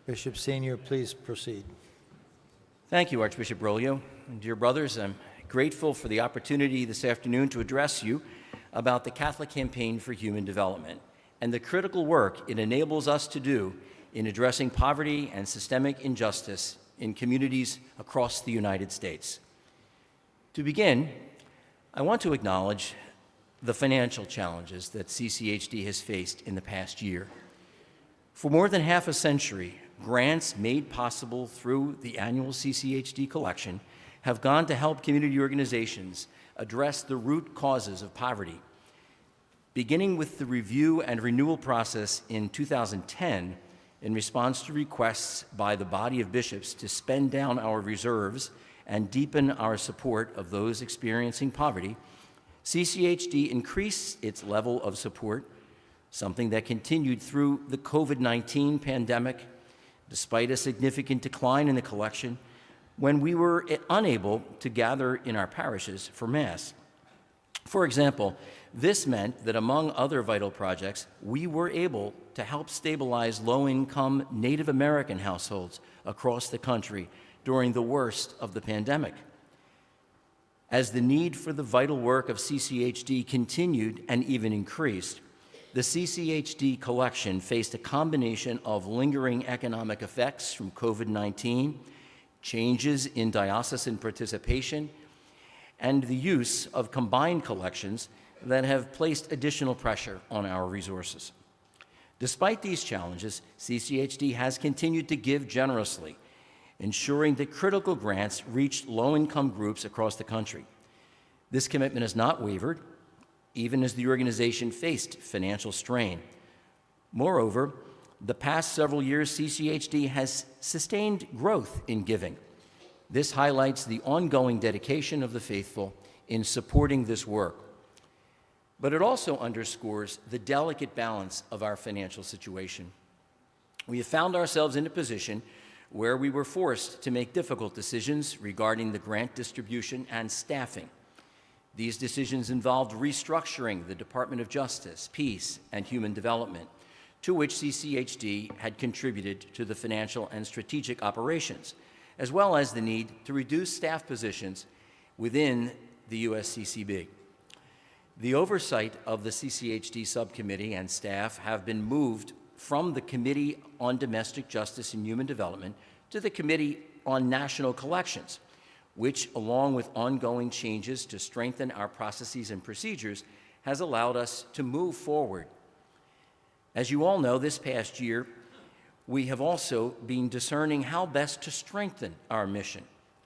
Bishop Senior, please proceed. Thank you, Archbishop Broglio. And dear brothers, I'm grateful for the opportunity this afternoon to address you about the Catholic Campaign for Human Development and the critical work it enables us to do in addressing poverty and systemic injustice in communities across the United States. To begin, I want to acknowledge the financial challenges that CCHD has faced in the past year. For more than half a century, grants made possible through the annual CCHD collection have gone to help community organizations address the root causes of poverty. Beginning with the review and renewal process in 2010, in response to requests by the body of bishops to spend down our reserves and deepen our support of those experiencing poverty, CCHD increased its level of support, something that continued through the COVID-19 pandemic, despite a significant decline in the collection when we were unable to gather in our parishes for Mass. For example, this meant that among other vital projects, we were able to help stabilize low-income Native American households across the country during the worst of the pandemic. As the need for the vital work of CCHD continued and even increased, the CCHD collection faced a combination of lingering economic effects from COVID-19, changes in diocesan participation, and the use of combined collections that have placed additional pressure on our resources. Despite these challenges, CCHD has continued to give generously, ensuring that critical grants reached low-income groups across the country. This commitment has not wavered, even as the organization faced financial strain. Moreover, the past several years, CCHD has sustained growth in giving. This highlights the ongoing dedication of the faithful in supporting this work. But it also underscores the delicate balance of our financial situation. We have found ourselves in a position where we were forced to make difficult decisions regarding the grant distribution and staffing. These decisions involved restructuring the Department of Justice, Peace, and Human Development, to which CCHD had contributed to the financial and strategic operations, as well as the need to reduce staff positions within the USCCB. The oversight of the CCHD subcommittee and staff have been moved from the Committee on Domestic Justice and Human Development to the Committee on National Collections, which, along with ongoing changes to strengthen our processes and procedures, has allowed us to move forward. As you all know, this past year, we have also been discerning how best to strengthen our mission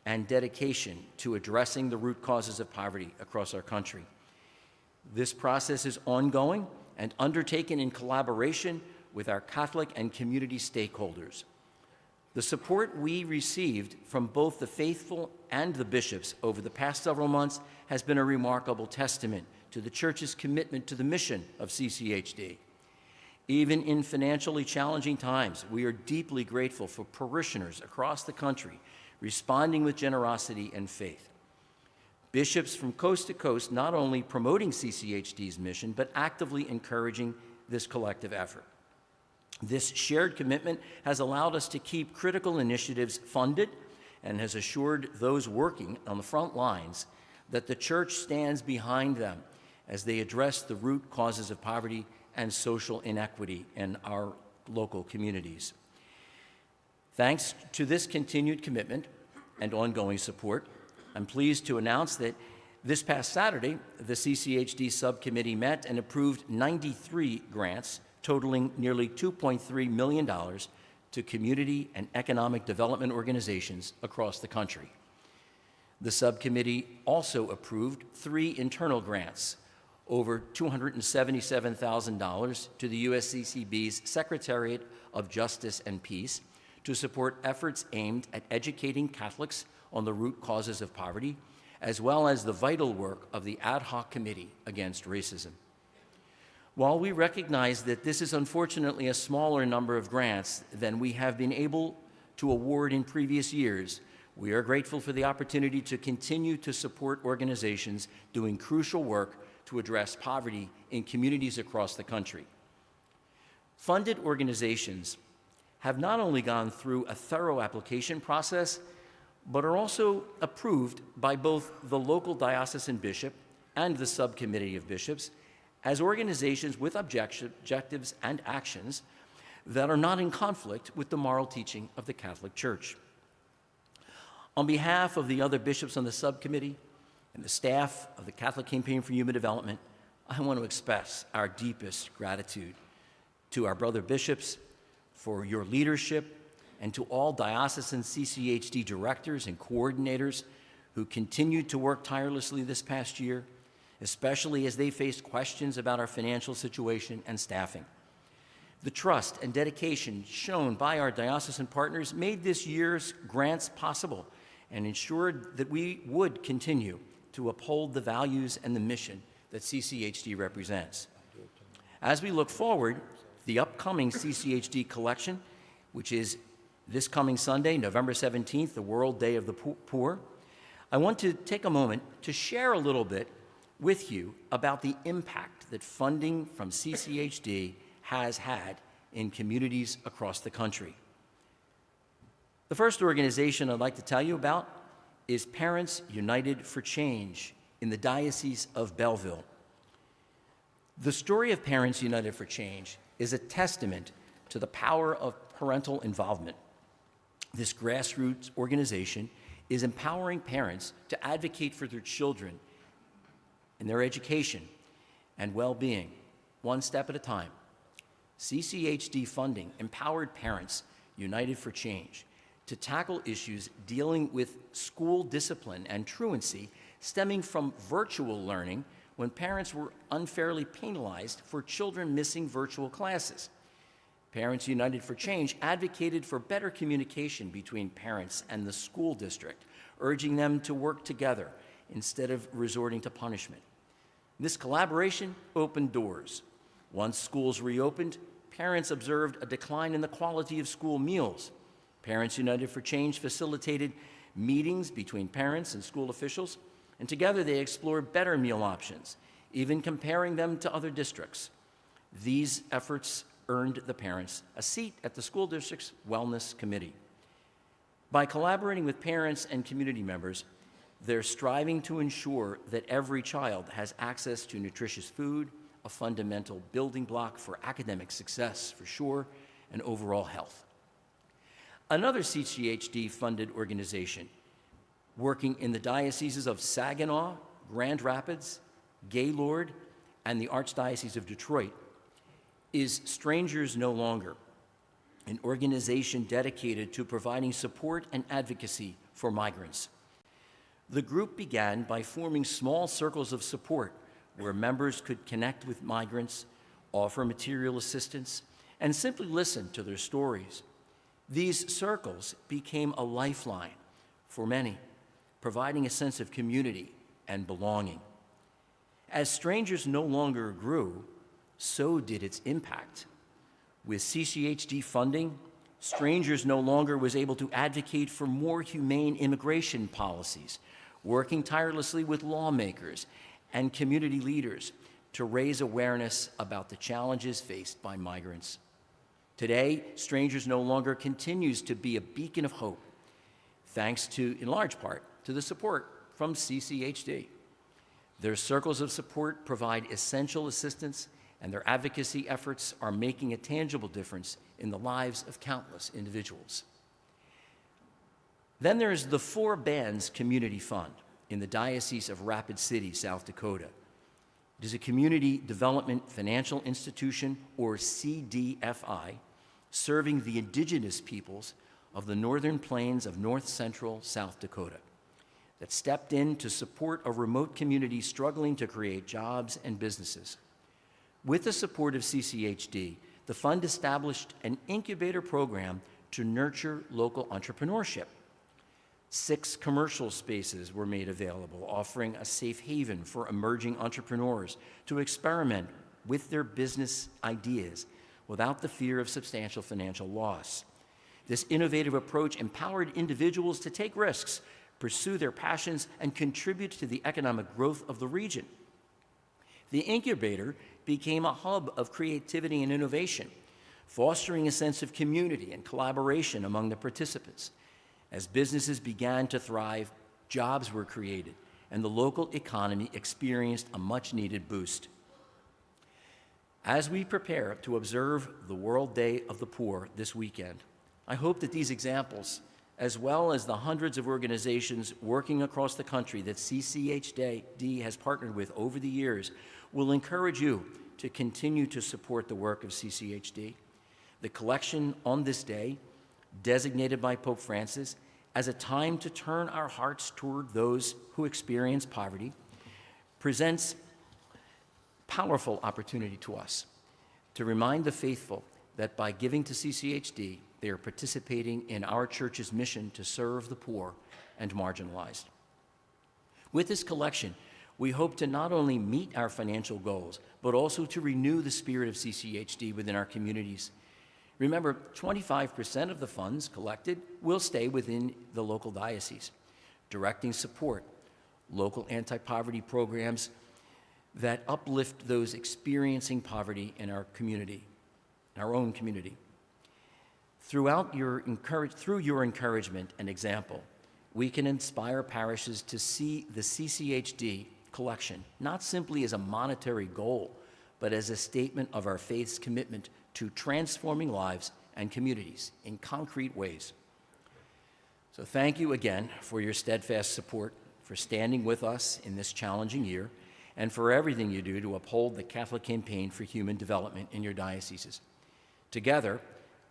and dedication to addressing the root causes of poverty across our country. This process is ongoing and undertaken in collaboration with our Catholic and community stakeholders. The support we received from both the faithful and the bishops over the past several months has been a remarkable testament to the Church's commitment to the mission of CCHD. Even in financially challenging times, we are deeply grateful for parishioners across the country responding with generosity and faith. Bishops from coast to coast not only promoting CCHD's mission, but actively encouraging this collective effort. This shared commitment has allowed us to keep critical initiatives funded and has assured those working on the front lines that the Church stands behind them as they address the root causes of poverty and social inequity in our local communities. Thanks to this continued commitment and ongoing support, I'm pleased to announce that this past Saturday, the CCHD subcommittee met and approved 93 grants totaling nearly $2.3 million to community and economic development organizations across the country. The subcommittee also approved 3 internal grants, over $277,000 to the USCCB's Secretariat of Justice and Peace to support efforts aimed at educating Catholics on the root causes of poverty, as well as the vital work of the Ad Hoc Committee Against Racism. While we recognize that this is unfortunately a smaller number of grants than we have been able to award in previous years, we are grateful for the opportunity to continue to support organizations doing crucial work to address poverty in communities across the country. Funded organizations have not only gone through a thorough application process, but are also approved by both the local diocesan bishop and the subcommittee of bishops as organizations with objectives and actions that are not in conflict with the moral teaching of the Catholic Church. On behalf of the other bishops on the subcommittee and the staff of the Catholic Campaign for Human Development, I want to express our deepest gratitude to our brother bishops for your leadership and to all diocesan CCHD directors and coordinators who continued to work tirelessly this past year, especially as they faced questions about our financial situation and staffing. The trust and dedication shown by our diocesan partners made this year's grants possible and ensured that we would continue to uphold the values and the mission that CCHD represents. As we look forward, the upcoming CCHD collection, which is this coming Sunday, November 17th, the World Day of the Poor, I want to take a moment to share a little bit with you about the impact that funding from CCHD has had in communities across the country. The first organization I'd like to tell you about is Parents United for Change in the Diocese of Belleville. The story of Parents United for Change is a testament to the power of parental involvement. This grassroots organization is empowering parents to advocate for their children and their education and well-being, one step at a time. CCHD funding empowered Parents United for Change to tackle issues dealing with school discipline and truancy stemming from virtual learning when parents were unfairly penalized for children missing virtual classes. Parents United for Change advocated for better communication between parents and the school district, urging them to work together instead of resorting to punishment. This collaboration opened doors. Once schools reopened, parents observed a decline in the quality of school meals. Parents United for Change facilitated meetings between parents and school officials, and together they explored better meal options, even comparing them to other districts. These efforts earned the parents a seat at the school district's wellness committee. By collaborating with parents and community members, they're striving to ensure that every child has access to nutritious food, a fundamental building block for academic success, for sure, and overall health. Another CCHD-funded organization working in the dioceses of Saginaw, Grand Rapids, Gaylord, and the Archdiocese of Detroit is Strangers No Longer, an organization dedicated to providing support and advocacy for migrants. The group began by forming small circles of support where members could connect with migrants, offer material assistance, and simply listen to their stories. These circles became a lifeline for many, providing a sense of community and belonging. As Strangers No Longer grew, so did its impact. With CCHD funding, Strangers No Longer was able to advocate for more humane immigration policies, working tirelessly with lawmakers and community leaders to raise awareness about the challenges faced by migrants. Today, Strangers No Longer continues to be a beacon of hope, thanks to, in large part, to the support from CCHD. Their circles of support provide essential assistance, and their advocacy efforts are making a tangible difference in the lives of countless individuals. Then there's the Four Bands Community Fund in the Diocese of Rapid City, South Dakota. It is a community development financial institution, or CDFI, serving the indigenous peoples of the northern plains of north-central South Dakota, that stepped in to support a remote community struggling to create jobs and businesses. With the support of CCHD, the fund established an incubator program to nurture local entrepreneurship. 6 commercial spaces were made available, offering a safe haven for emerging entrepreneurs to experiment with their business ideas without the fear of substantial financial loss. This innovative approach empowered individuals to take risks, pursue their passions, and contribute to the economic growth of the region. The incubator became a hub of creativity and innovation, fostering a sense of community and collaboration among the participants. As businesses began to thrive, jobs were created, and the local economy experienced a much-needed boost. As we prepare to observe the World Day of the Poor this weekend, I hope that these examples, as well as the hundreds of organizations working across the country that CCHD has partnered with over the years, will encourage you to continue to support the work of CCHD. The collection on this day, designated by Pope Francis as a time to turn our hearts toward those who experience poverty, presents powerful opportunity to us to remind the faithful that by giving to CCHD, they are participating in our church's mission to serve the poor and marginalized. With this collection, we hope to not only meet our financial goals, but also to renew the spirit of CCHD within our communities. Remember, 25% of the funds collected will stay within the local diocese, directing support, local anti-poverty programs that uplift those experiencing poverty in our community, in our own community. Through your encouragement and example, we can inspire parishes to see the CCHD collection not simply as a monetary goal, but as a statement of our faith's commitment to transforming lives and communities in concrete ways. So thank you again for your steadfast support, for standing with us in this challenging year, and for everything you do to uphold the Catholic campaign for human development in your dioceses. Together,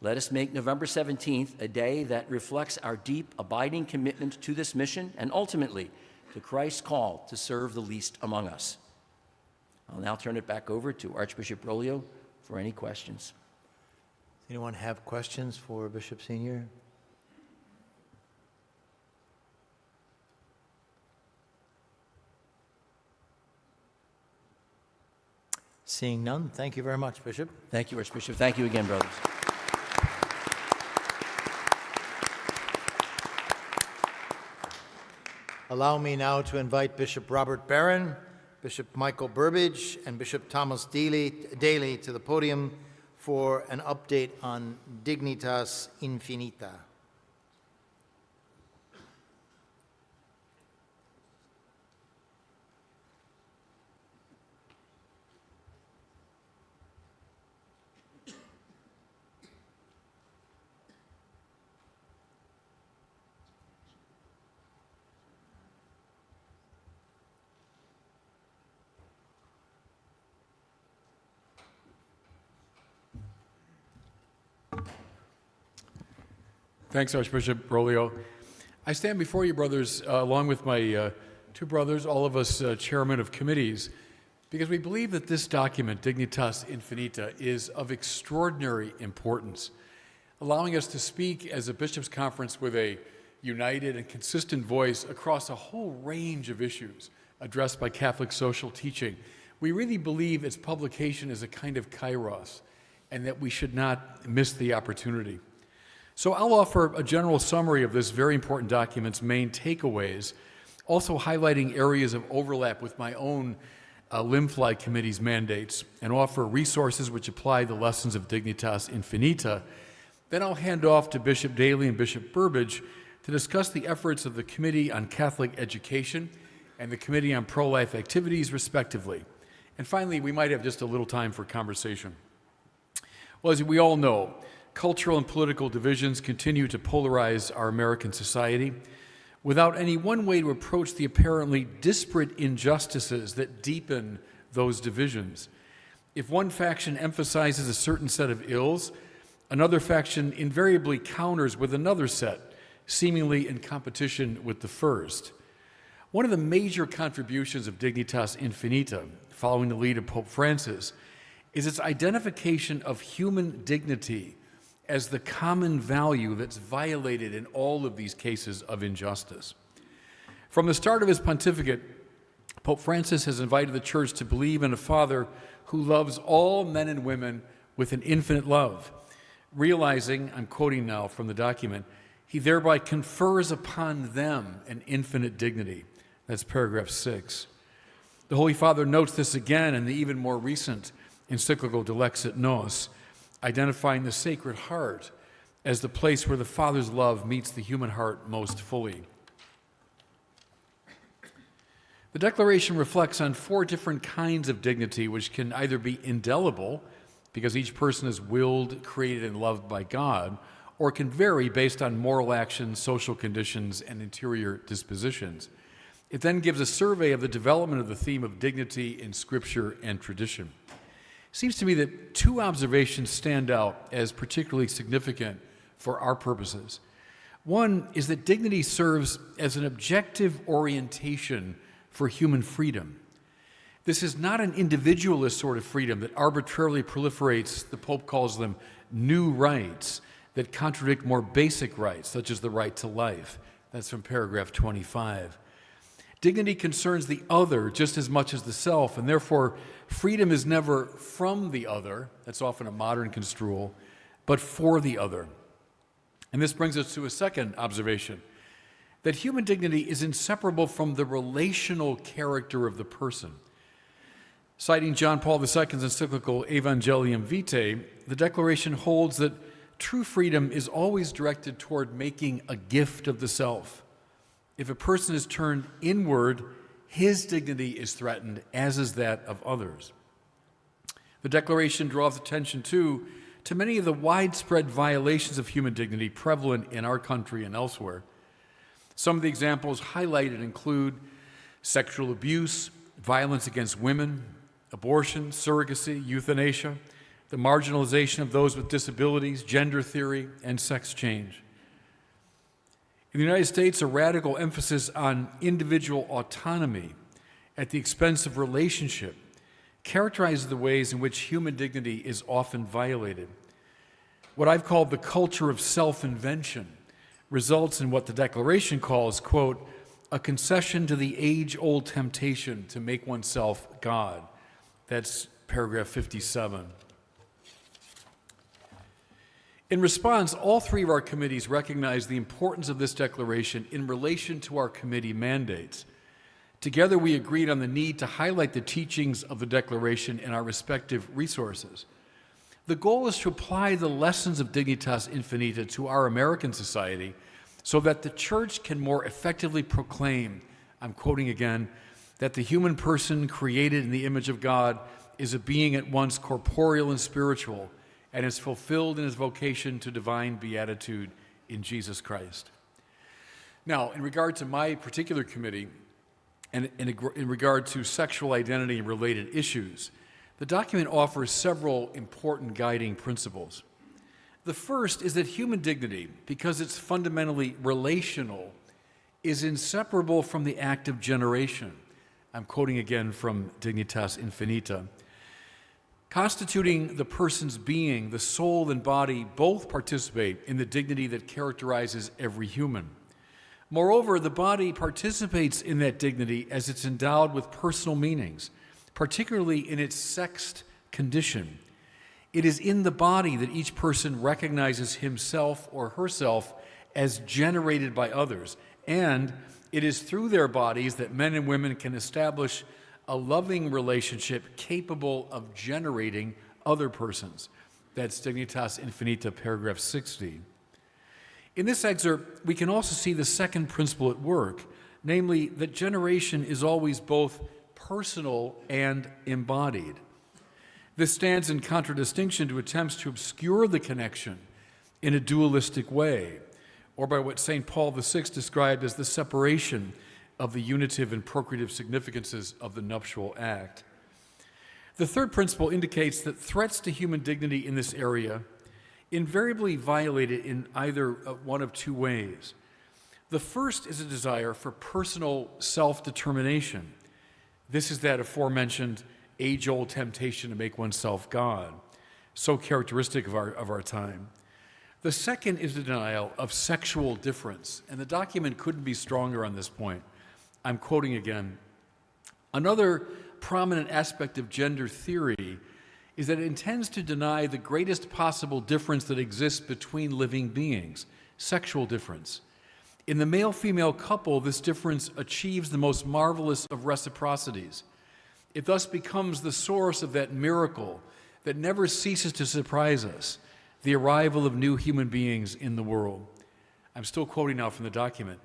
let us make November 17th a day that reflects our deep, abiding commitment to this mission and ultimately to Christ's call to serve the least among us. I'll now turn it back over to Archbishop Broglio for any questions. Does anyone have questions for Bishop Senior? Seeing none, thank you very much, Bishop. Thank you, Archbishop. Thank you again, brothers. Allow me now to invite Bishop Robert Barron, Bishop Michael Burbidge, and Bishop Thomas Daly to the podium for an update on Dignitas Infinita. Thanks, Archbishop Broglio. I stand before you, brothers, along with my two brothers, all of us chairmen of committees, because we believe that this document, Dignitas Infinita, is of extraordinary importance, allowing us to speak as a bishops' conference with a united and consistent voice across a whole range of issues addressed by Catholic social teaching. We really believe its publication is a kind of kairos, and that we should not miss the opportunity. So I'll offer a general summary of this very important document's main takeaways, also highlighting areas of overlap with my own LIMFLY committee's mandates, and offer resources which apply the lessons of Dignitas Infinita. Then I'll hand off to Bishop Daly and Bishop Burbidge to discuss the efforts of the Committee on Catholic Education and the Committee on Pro-Life Activities, respectively. And finally, we might have just a little time for conversation. Well, as we all know, cultural and political divisions continue to polarize our American society without any one way to approach the apparently disparate injustices that deepen those divisions. If one faction emphasizes a certain set of ills, another faction invariably counters with another set, seemingly in competition with the first. One of the major contributions of Dignitas Infinita, following the lead of Pope Francis, is its identification of human dignity as the common value that's violated in all of these cases of injustice. From the start of his pontificate, Pope Francis has invited the Church to believe in a Father who loves all men and women with an infinite love, realizing, I'm quoting now from the document, he thereby confers upon them an infinite dignity. That's paragraph 6. The Holy Father notes this again in the even more recent encyclical De Lexit Nos, identifying the Sacred Heart as the place where the Father's love meets the human heart most fully. The Declaration reflects on 4 different kinds of dignity, which can either be indelible, because each person is willed, created, and loved by God, or can vary based on moral actions, social conditions, and interior dispositions. It then gives a survey of the development of the theme of dignity in Scripture and tradition. It seems to me that 2 observations stand out as particularly significant for our purposes. One is that dignity serves as an objective orientation for human freedom. This is not an individualist sort of freedom that arbitrarily proliferates, the Pope calls them, new rights that contradict more basic rights, such as the right to life. That's from paragraph 25. Dignity concerns the other just as much as the self, and therefore freedom is never from the other, that's often a modern construal, but for the other. And this brings us to a second observation, that human dignity is inseparable from the relational character of the person. Citing John Paul II's encyclical Evangelium Vitae, the Declaration holds that true freedom is always directed toward making a gift of the self. If a person is turned inward, his dignity is threatened, as is that of others. The Declaration draws attention, too, to many of the widespread violations of human dignity prevalent in our country and elsewhere. Some of the examples highlighted include sexual abuse, violence against women, abortion, surrogacy, euthanasia, the marginalization of those with disabilities, gender theory, and sex change. In the United States, a radical emphasis on individual autonomy at the expense of relationship characterizes the ways in which human dignity is often violated. What I've called the culture of self-invention results in what the Declaration calls, quote, a concession to the age-old temptation to make oneself God. That's paragraph 57. In response, all 3 of our committees recognize the importance of this declaration in relation to our committee mandates. Together, we agreed on the need to highlight the teachings of the declaration in our respective resources. The goal is to apply the lessons of Dignitas Infinita to our American society so that the Church can more effectively proclaim, I'm quoting again, that the human person created in the image of God is a being at once corporeal and spiritual, and is fulfilled in his vocation to divine beatitude in Jesus Christ. Now, in regard to my particular committee, and in regard to sexual identity and related issues, the document offers several important guiding principles. The first is that human dignity, because it's fundamentally relational, is inseparable from the act of generation. I'm quoting again from Dignitas Infinita. Constituting the person's being, the soul and body both participate in the dignity that characterizes every human. Moreover, the body participates in that dignity as it's endowed with personal meanings, particularly in its sexed condition. It is in the body that each person recognizes himself or herself as generated by others, and it is through their bodies that men and women can establish a loving relationship capable of generating other persons. That's Dignitas Infinita, paragraph 60. In this excerpt, we can also see the second principle at work, namely that generation is always both personal and embodied. This stands in contradistinction to attempts to obscure the connection in a dualistic way, or by what St. Paul VI described as the separation of the unitive and procreative significances of the nuptial act. The third principle indicates that threats to human dignity in this area invariably violate it in either one of 2 ways. The first is a desire for personal self-determination. This is that aforementioned age-old temptation to make oneself God, so characteristic of our time. The second is the denial of sexual difference, and the document couldn't be stronger on this point. I'm quoting again. Another prominent aspect of gender theory is that it intends to deny the greatest possible difference that exists between living beings, sexual difference. In the male-female couple, this difference achieves the most marvelous of reciprocities. It thus becomes the source of that miracle that never ceases to surprise us, the arrival of new human beings in the world. I'm still quoting now from the document.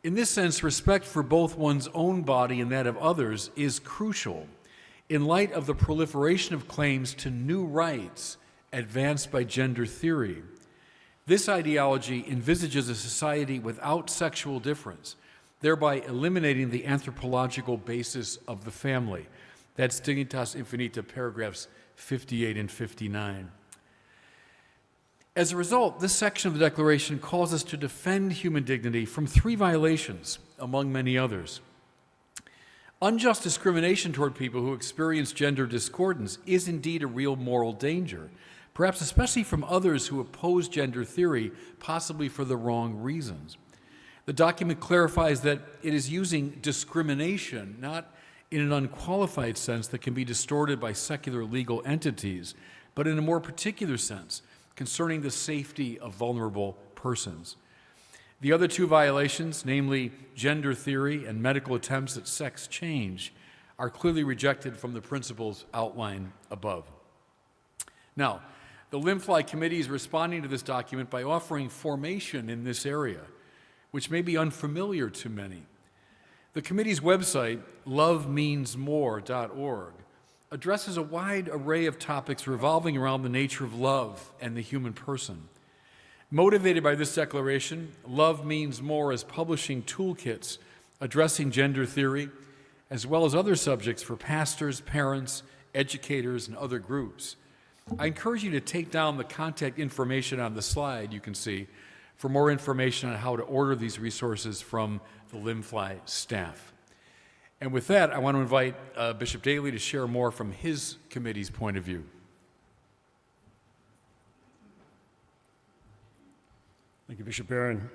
In this sense, respect for both one's own body and that of others is crucial in light of the proliferation of claims to new rights advanced by gender theory. This ideology envisages a society without sexual difference, thereby eliminating the anthropological basis of the family. That's Dignitas Infinita, paragraphs 58 and 59. As a result, this section of the Declaration calls us to defend human dignity from three violations, among many others. Unjust discrimination toward people who experience gender discordance is indeed a real moral danger, perhaps especially from others who oppose gender theory, possibly for the wrong reasons. The document clarifies that it is using discrimination, not in an unqualified sense that can be distorted by secular legal entities, but in a more particular sense concerning the safety of vulnerable persons. The other two violations, namely gender theory and medical attempts at sex change, are clearly rejected from the principles outlined above. Now, the Limfly Committee is responding to this document by offering formation in this area, which may be unfamiliar to many. The committee's website, lovemeansmore.org, addresses a wide array of topics revolving around the nature of love and the human person. Motivated by this declaration, Love Means More is publishing toolkits addressing gender theory, as well as other subjects for pastors, parents, educators, and other groups. I encourage you to take down the contact information on the slide you can see for more information on how to order these resources from the Limfly staff. And with that, I want to invite Bishop Daly to share more from his committee's point of view. Thank you, Bishop Barron.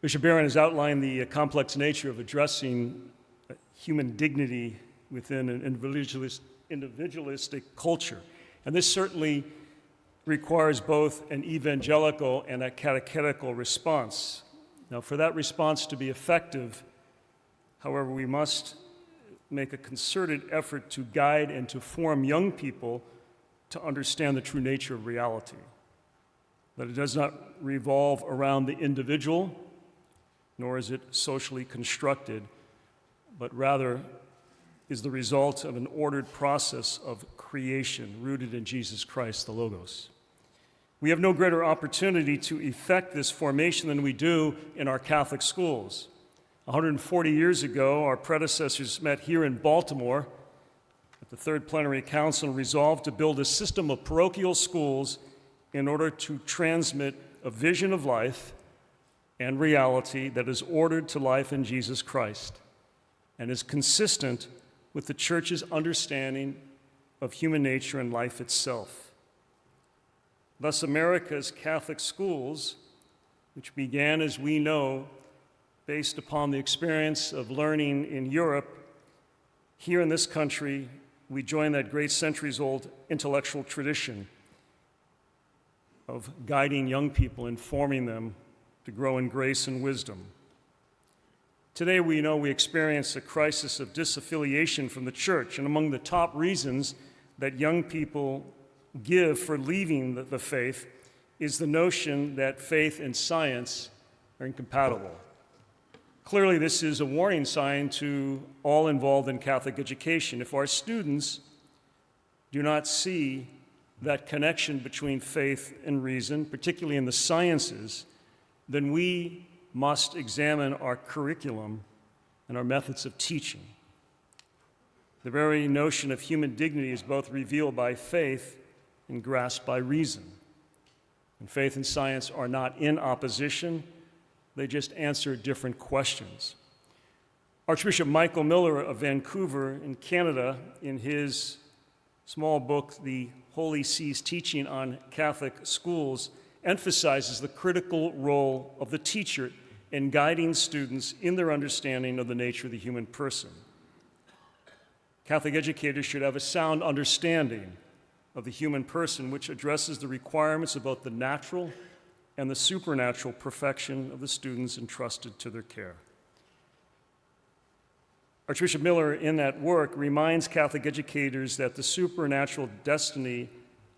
Bishop Barron has outlined the complex nature of addressing human dignity within an individualistic culture. And this certainly requires both an evangelical and a catechetical response. Now, for that response to be effective, however, we must make a concerted effort to guide and to form young people to understand the true nature of reality. That it does not revolve around the individual, nor is it socially constructed, but rather is the result of an ordered process of creation rooted in Jesus Christ, the Logos. We have no greater opportunity to effect this formation than we do in our Catholic schools. 140 years ago, our predecessors met here in Baltimore at the Third Plenary Council and resolved to build a system of parochial schools in order to transmit a vision of life and reality that is ordered to life in Jesus Christ and is consistent with the Church's understanding of human nature and life itself. Thus, America's Catholic schools, which began, as we know, based upon the experience of learning in Europe, here in this country, we join that great centuries-old intellectual tradition of guiding young people, informing them to grow in grace and wisdom. Today, we know we experience a crisis of disaffiliation from the Church, and among the top reasons that young people give for leaving the faith is the notion that faith and science are incompatible. Clearly, this is a warning sign to all involved in Catholic education. If our students do not see that connection between faith and reason, particularly in the sciences, then we must examine our curriculum and our methods of teaching. The very notion of human dignity is both revealed by faith and grasped by reason. And faith and science are not in opposition, they just answer different questions. Archbishop Michael Miller of Vancouver in Canada, in his small book, The Holy See's Teaching on Catholic Schools, emphasizes the critical role of the teacher in guiding students in their understanding of the nature of the human person. Catholic educators should have a sound understanding of the human person, which addresses the requirements of both the natural and the supernatural perfection of the students entrusted to their care. Archbishop Miller, in that work, reminds Catholic educators that the supernatural destiny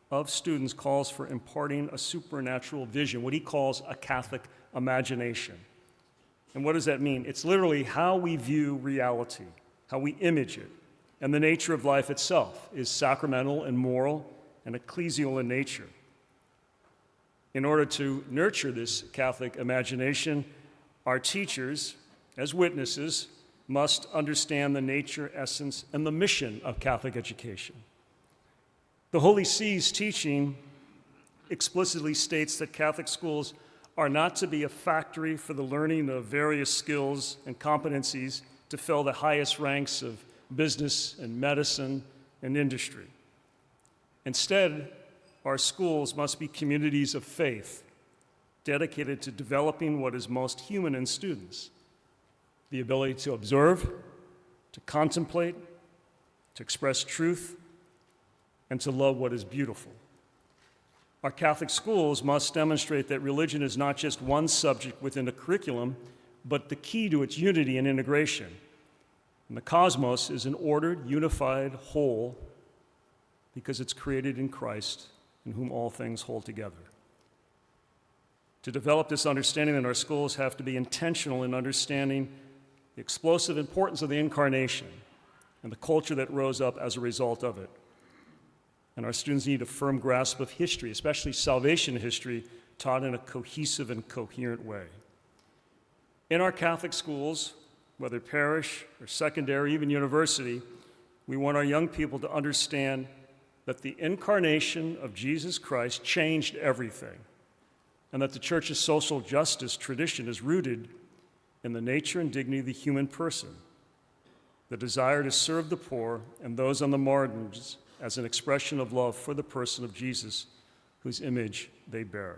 of students calls for imparting a supernatural vision, what he calls a Catholic imagination. And what does that mean? It's literally how we view reality, how we image it. And the nature of life itself is sacramental and moral and ecclesial in nature. In order to nurture this Catholic imagination, our teachers, as witnesses, must understand the nature, essence, and the mission of Catholic education. The Holy See's teaching explicitly states that Catholic schools are not to be a factory for the learning of various skills and competencies to fill the highest ranks of business and medicine and industry. Instead, our schools must be communities of faith dedicated to developing what is most human in students: the ability to observe, to contemplate, to express truth, and to love what is beautiful. Our Catholic schools must demonstrate that religion is not just one subject within a curriculum, but the key to its unity and integration. And the cosmos is an ordered, unified whole because it's created in Christ, in whom all things hold together. To develop this understanding in our schools have to be intentional in understanding the explosive importance of the Incarnation and the culture that rose up as a result of it. And our students need a firm grasp of history, especially salvation history, taught in a cohesive and coherent way. In our Catholic schools, whether parish or secondary, even university, we want our young people to understand that the incarnation of Jesus Christ changed everything, and that the Church's social justice tradition is rooted in the nature and dignity of the human person, the desire to serve the poor and those on the margins as an expression of love for the person of Jesus, whose image they bear.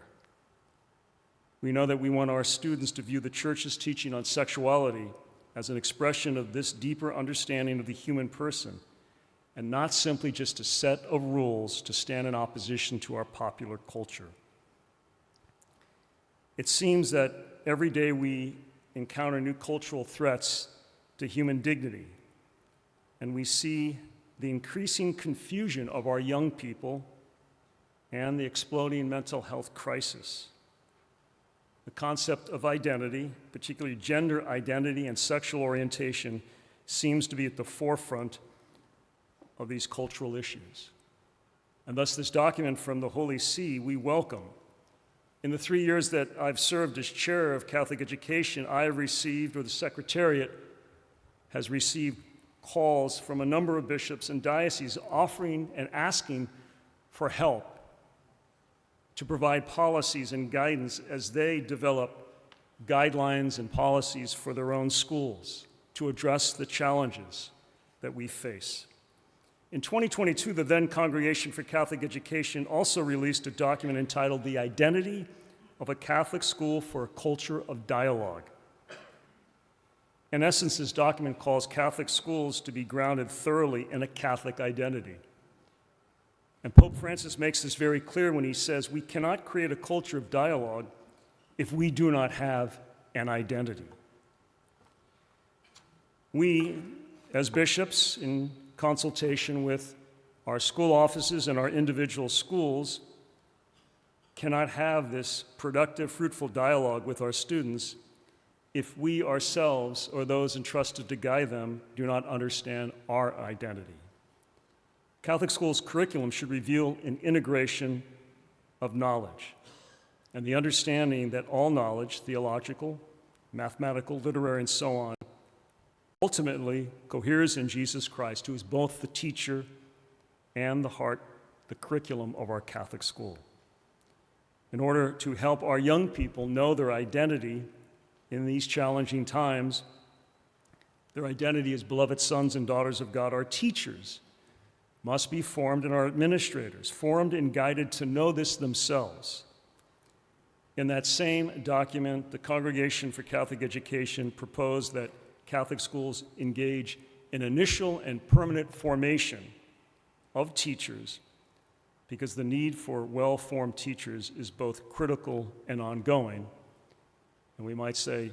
We know that we want our students to view the Church's teaching on sexuality as an expression of this deeper understanding of the human person, and not simply just a set of rules to stand in opposition to our popular culture. It seems that every day we encounter new cultural threats to human dignity, and we see the increasing confusion of our young people and the exploding mental health crisis. The concept of identity, particularly gender identity and sexual orientation, seems to be at the forefront of these cultural issues. And thus, this document from the Holy See we welcome. In the 3 years that I've served as chair of Catholic education, I have received, or the Secretariat has received, calls from a number of bishops and dioceses offering and asking for help to provide policies and guidance as they develop guidelines and policies for their own schools to address the challenges that we face. In 2022, the then Congregation for Catholic Education also released a document entitled The Identity of a Catholic School for a Culture of Dialogue. In essence, this document calls Catholic schools to be grounded thoroughly in a Catholic identity. And Pope Francis makes this very clear when he says, we cannot create a culture of dialogue if we do not have an identity. We, as bishops, in consultation with our school offices and our individual schools, cannot have this productive, fruitful dialogue with our students if we ourselves or those entrusted to guide them do not understand our identity. Catholic schools' curriculum should reveal an integration of knowledge and the understanding that all knowledge, theological, mathematical, literary, and so on, ultimately coheres in Jesus Christ, who is both the teacher and the heart, the curriculum of our Catholic school. In order to help our young people know their identity in these challenging times, their identity as beloved sons and daughters of God, our teachers must be formed, and our administrators formed and guided to know this themselves. In that same document, the Congregation for Catholic Education proposed that Catholic schools engage in initial and permanent formation of teachers, because the need for well-formed teachers is both critical and ongoing, and we might say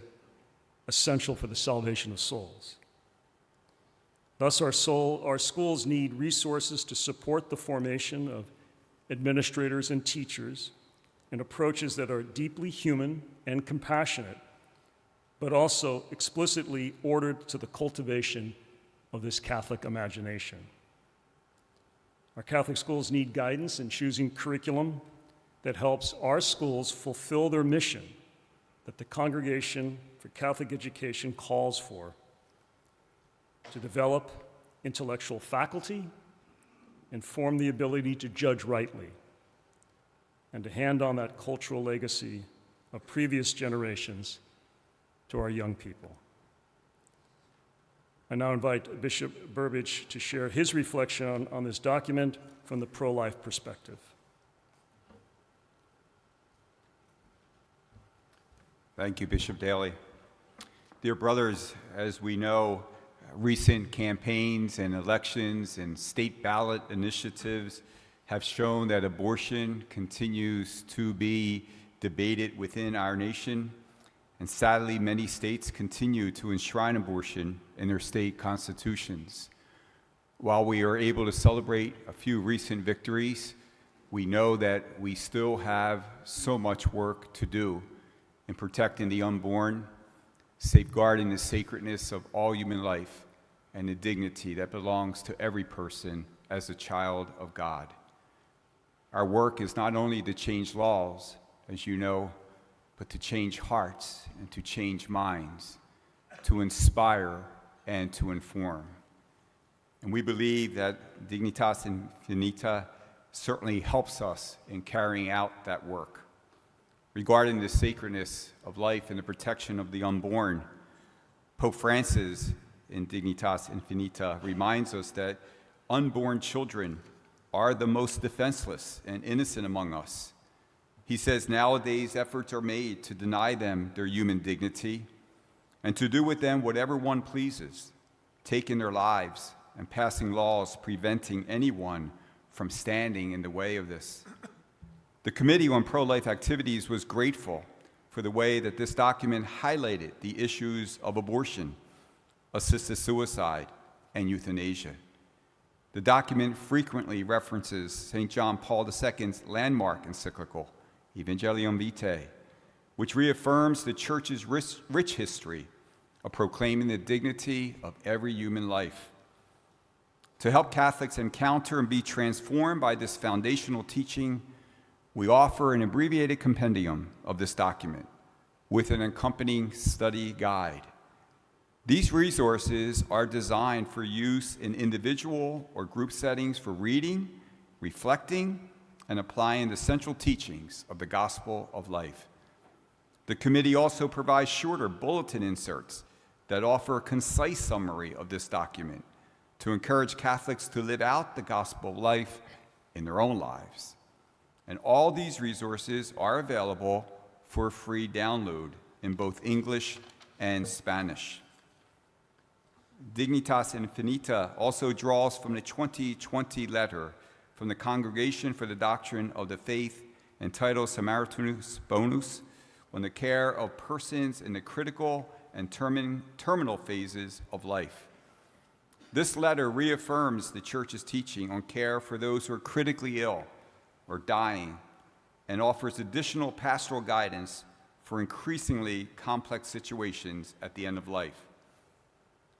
essential for the salvation of souls. Thus, our schools need resources to support the formation of administrators and teachers and approaches that are deeply human and compassionate, but also explicitly ordered to the cultivation of this Catholic imagination. Our Catholic schools need guidance in choosing curriculum that helps our schools fulfill their mission that the Congregation for Catholic Education calls for: to develop intellectual faculty and form the ability to judge rightly, and to hand on that cultural legacy of previous generations to our young people. I now invite Bishop Burbidge to share his reflection on this document from the pro-life perspective. Thank you, Bishop Daly. Dear brothers, as we know, recent campaigns and elections and state ballot initiatives have shown that abortion continues to be debated within our nation, and sadly, many states continue to enshrine abortion in their state constitutions. While we are able to celebrate a few recent victories, we know that we still have so much work to do in protecting the unborn, safeguarding the sacredness of all human life, and the dignity that belongs to every person as a child of God. Our work is not only to change laws, as you know, but to change hearts and to change minds, to inspire and to inform. And we believe that Dignitas Infinita certainly helps us in carrying out that work. Regarding the sacredness of life and the protection of the unborn, Pope Francis in Dignitas Infinita reminds us that unborn children are the most defenseless and innocent among us. He says nowadays efforts are made to deny them their human dignity and to do with them whatever one pleases, taking their lives and passing laws preventing anyone from standing in the way of this. The Committee on Pro-Life Activities was grateful for the way that this document highlighted the issues of abortion, assisted suicide, and euthanasia. The document frequently references St. John Paul II's landmark encyclical, Evangelium Vitae, which reaffirms the Church's rich history of proclaiming the dignity of every human life. To help Catholics encounter and be transformed by this foundational teaching, we offer an abbreviated compendium of this document with an accompanying study guide. These resources are designed for use in individual or group settings for reading, reflecting, and applying the central teachings of the gospel of life. The committee also provides shorter bulletin inserts that offer a concise summary of this document to encourage Catholics to live out the gospel of life in their own lives. And all these resources are available for free download in both English and Spanish. Dignitas Infinita also draws from the 2020 letter from the Congregation for the Doctrine of the Faith entitled Samaritanus Bonus on the care of persons in the critical and terminal phases of life. This letter reaffirms the Church's teaching on care for those who are critically ill or dying and offers additional pastoral guidance for increasingly complex situations at the end of life.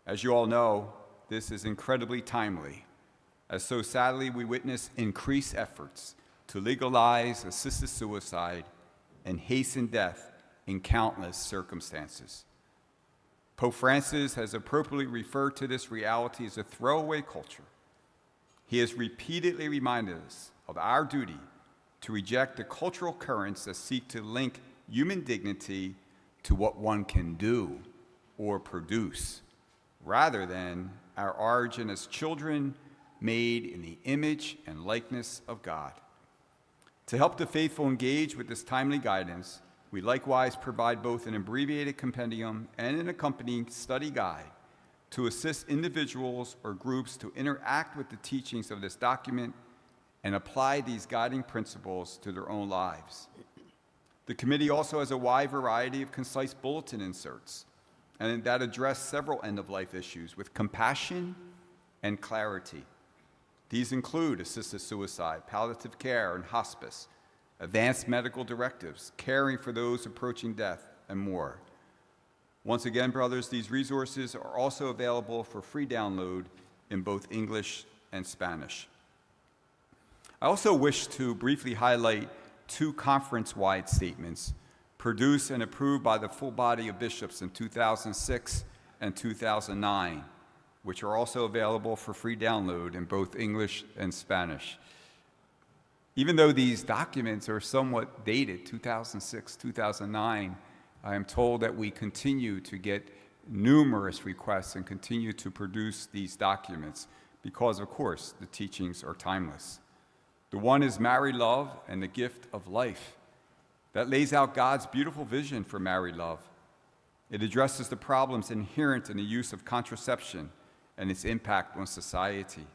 As you all know, this is incredibly timely, as so sadly we witness increased efforts to legalize assisted suicide and hasten death in countless circumstances. Pope Francis has appropriately referred to this reality as a throwaway culture. He has repeatedly reminded us of our duty to reject the cultural currents that seek to link human dignity to what one can do or produce, rather than our origin as children made in the image and likeness of God. To help the faithful engage with this timely guidance, we likewise provide both an abbreviated compendium and an accompanying study guide to assist individuals or groups to interact with the teachings of this document and apply these guiding principles to their own lives. The committee also has a wide variety of concise bulletin inserts and that address several end-of-life issues with compassion and clarity. These include assisted suicide, palliative care and hospice, advanced medical directives, caring for those approaching death, and more. Once again, brothers, these resources are also available for free download in both English and Spanish. I also wish to briefly highlight two conference-wide statements produced and approved by the full body of bishops in 2006 and 2009, which are also available for free download in both English and Spanish. Even though these documents are somewhat dated, 2006, 2009, I am told that we continue to get numerous requests and continue to produce these documents because, of course, the teachings are timeless. The one is Married Love and the Gift of Life. That lays out God's beautiful vision for married love. It addresses the problems inherent in the use of contraception and its impact on society.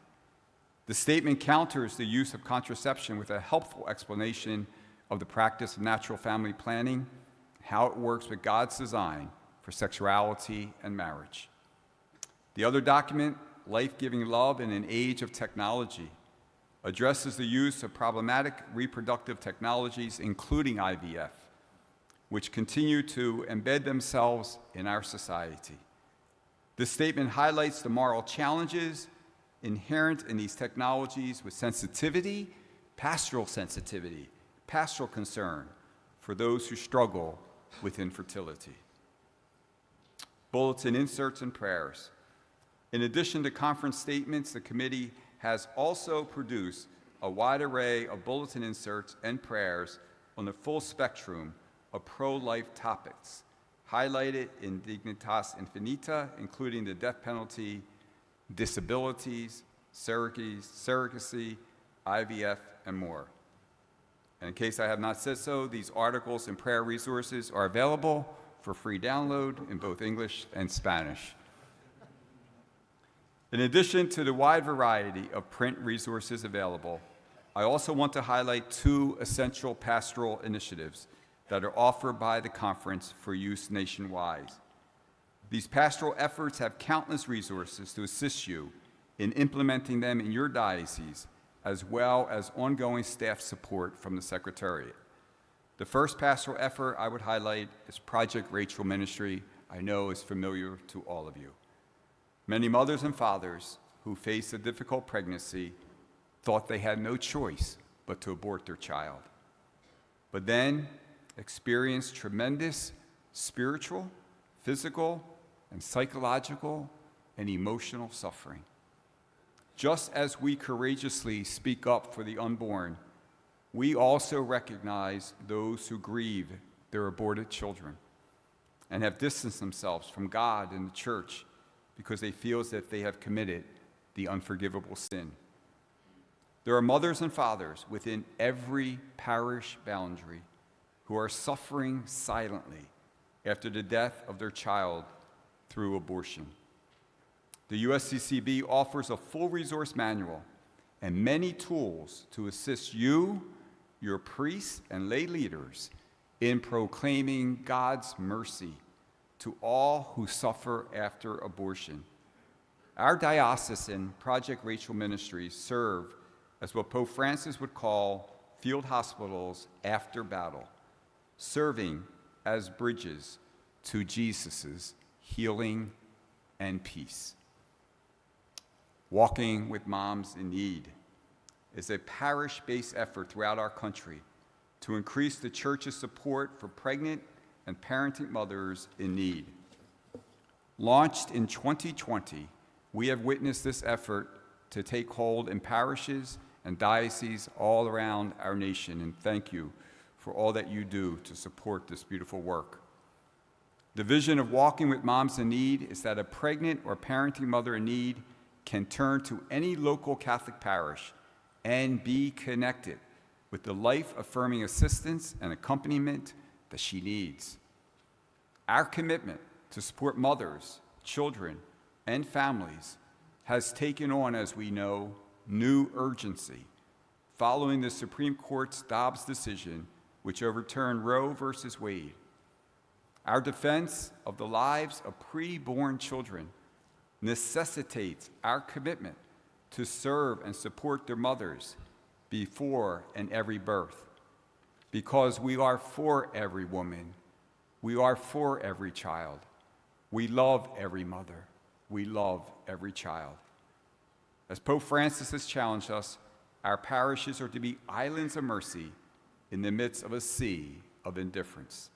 The statement counters the use of contraception with a helpful explanation of the practice of natural family planning, how it works with God's design for sexuality and marriage. The other document, Life-Giving Love in an Age of Technology, addresses the use of problematic reproductive technologies, including IVF, which continue to embed themselves in our society. This statement highlights the moral challenges inherent in these technologies with sensitivity, pastoral concern for those who struggle with infertility. Bulletin inserts and prayers. In addition to conference statements, the committee has also produced a wide array of bulletin inserts and prayers on the full spectrum of pro-life topics, highlighted in Dignitas infinita, including the death penalty, disabilities, surrogacy, IVF, and more. And in case I have not said so, these articles and prayer resources are available for free download in both English and Spanish. In addition to the wide variety of print resources available, I also want to highlight two essential pastoral initiatives that are offered by the conference for use nationwide. These pastoral efforts have countless resources to assist you in implementing them in your diocese, as well as ongoing staff support from the Secretariat. The first pastoral effort I would highlight is Project Rachel Ministry. I know is familiar to all of you. Many mothers and fathers who faced a difficult pregnancy thought they had no choice but to abort their child, but then experienced tremendous spiritual, physical, and psychological and emotional suffering. Just as we courageously speak up for the unborn, we also recognize those who grieve their aborted children and have distanced themselves from God and the church because they feel as if they have committed the unforgivable sin. There are mothers and fathers within every parish boundary who are suffering silently after the death of their child through abortion. The USCCB offers a full resource manual and many tools to assist you, your priests, and lay leaders in proclaiming God's mercy to all who suffer after abortion. Our diocesan Project Rachel Ministries serve as what Pope Francis would call field hospitals after battle, serving as bridges to Jesus' healing and peace. Walking with Moms in Need is a parish-based effort throughout our country to increase the Church's support for pregnant and parenting mothers in need. Launched in 2020, we have witnessed this effort to take hold in parishes and dioceses all around our nation, and thank you for all that you do to support this beautiful work. The vision of Walking with Moms in Need is that a pregnant or parenting mother in need can turn to any local Catholic parish and be connected with the life-affirming assistance and accompaniment that she needs. Our commitment to support mothers, children, and families has taken on, as we know, new urgency following the Supreme Court's Dobbs decision, which overturned Roe v. Wade. Our defense of the lives of preborn children necessitates our commitment to serve and support their mothers before and every birth. Because we are for every woman, we are for every child. We love every mother, we love every child. As Pope Francis has challenged us, our parishes are to be islands of mercy in the midst of a sea of indifference.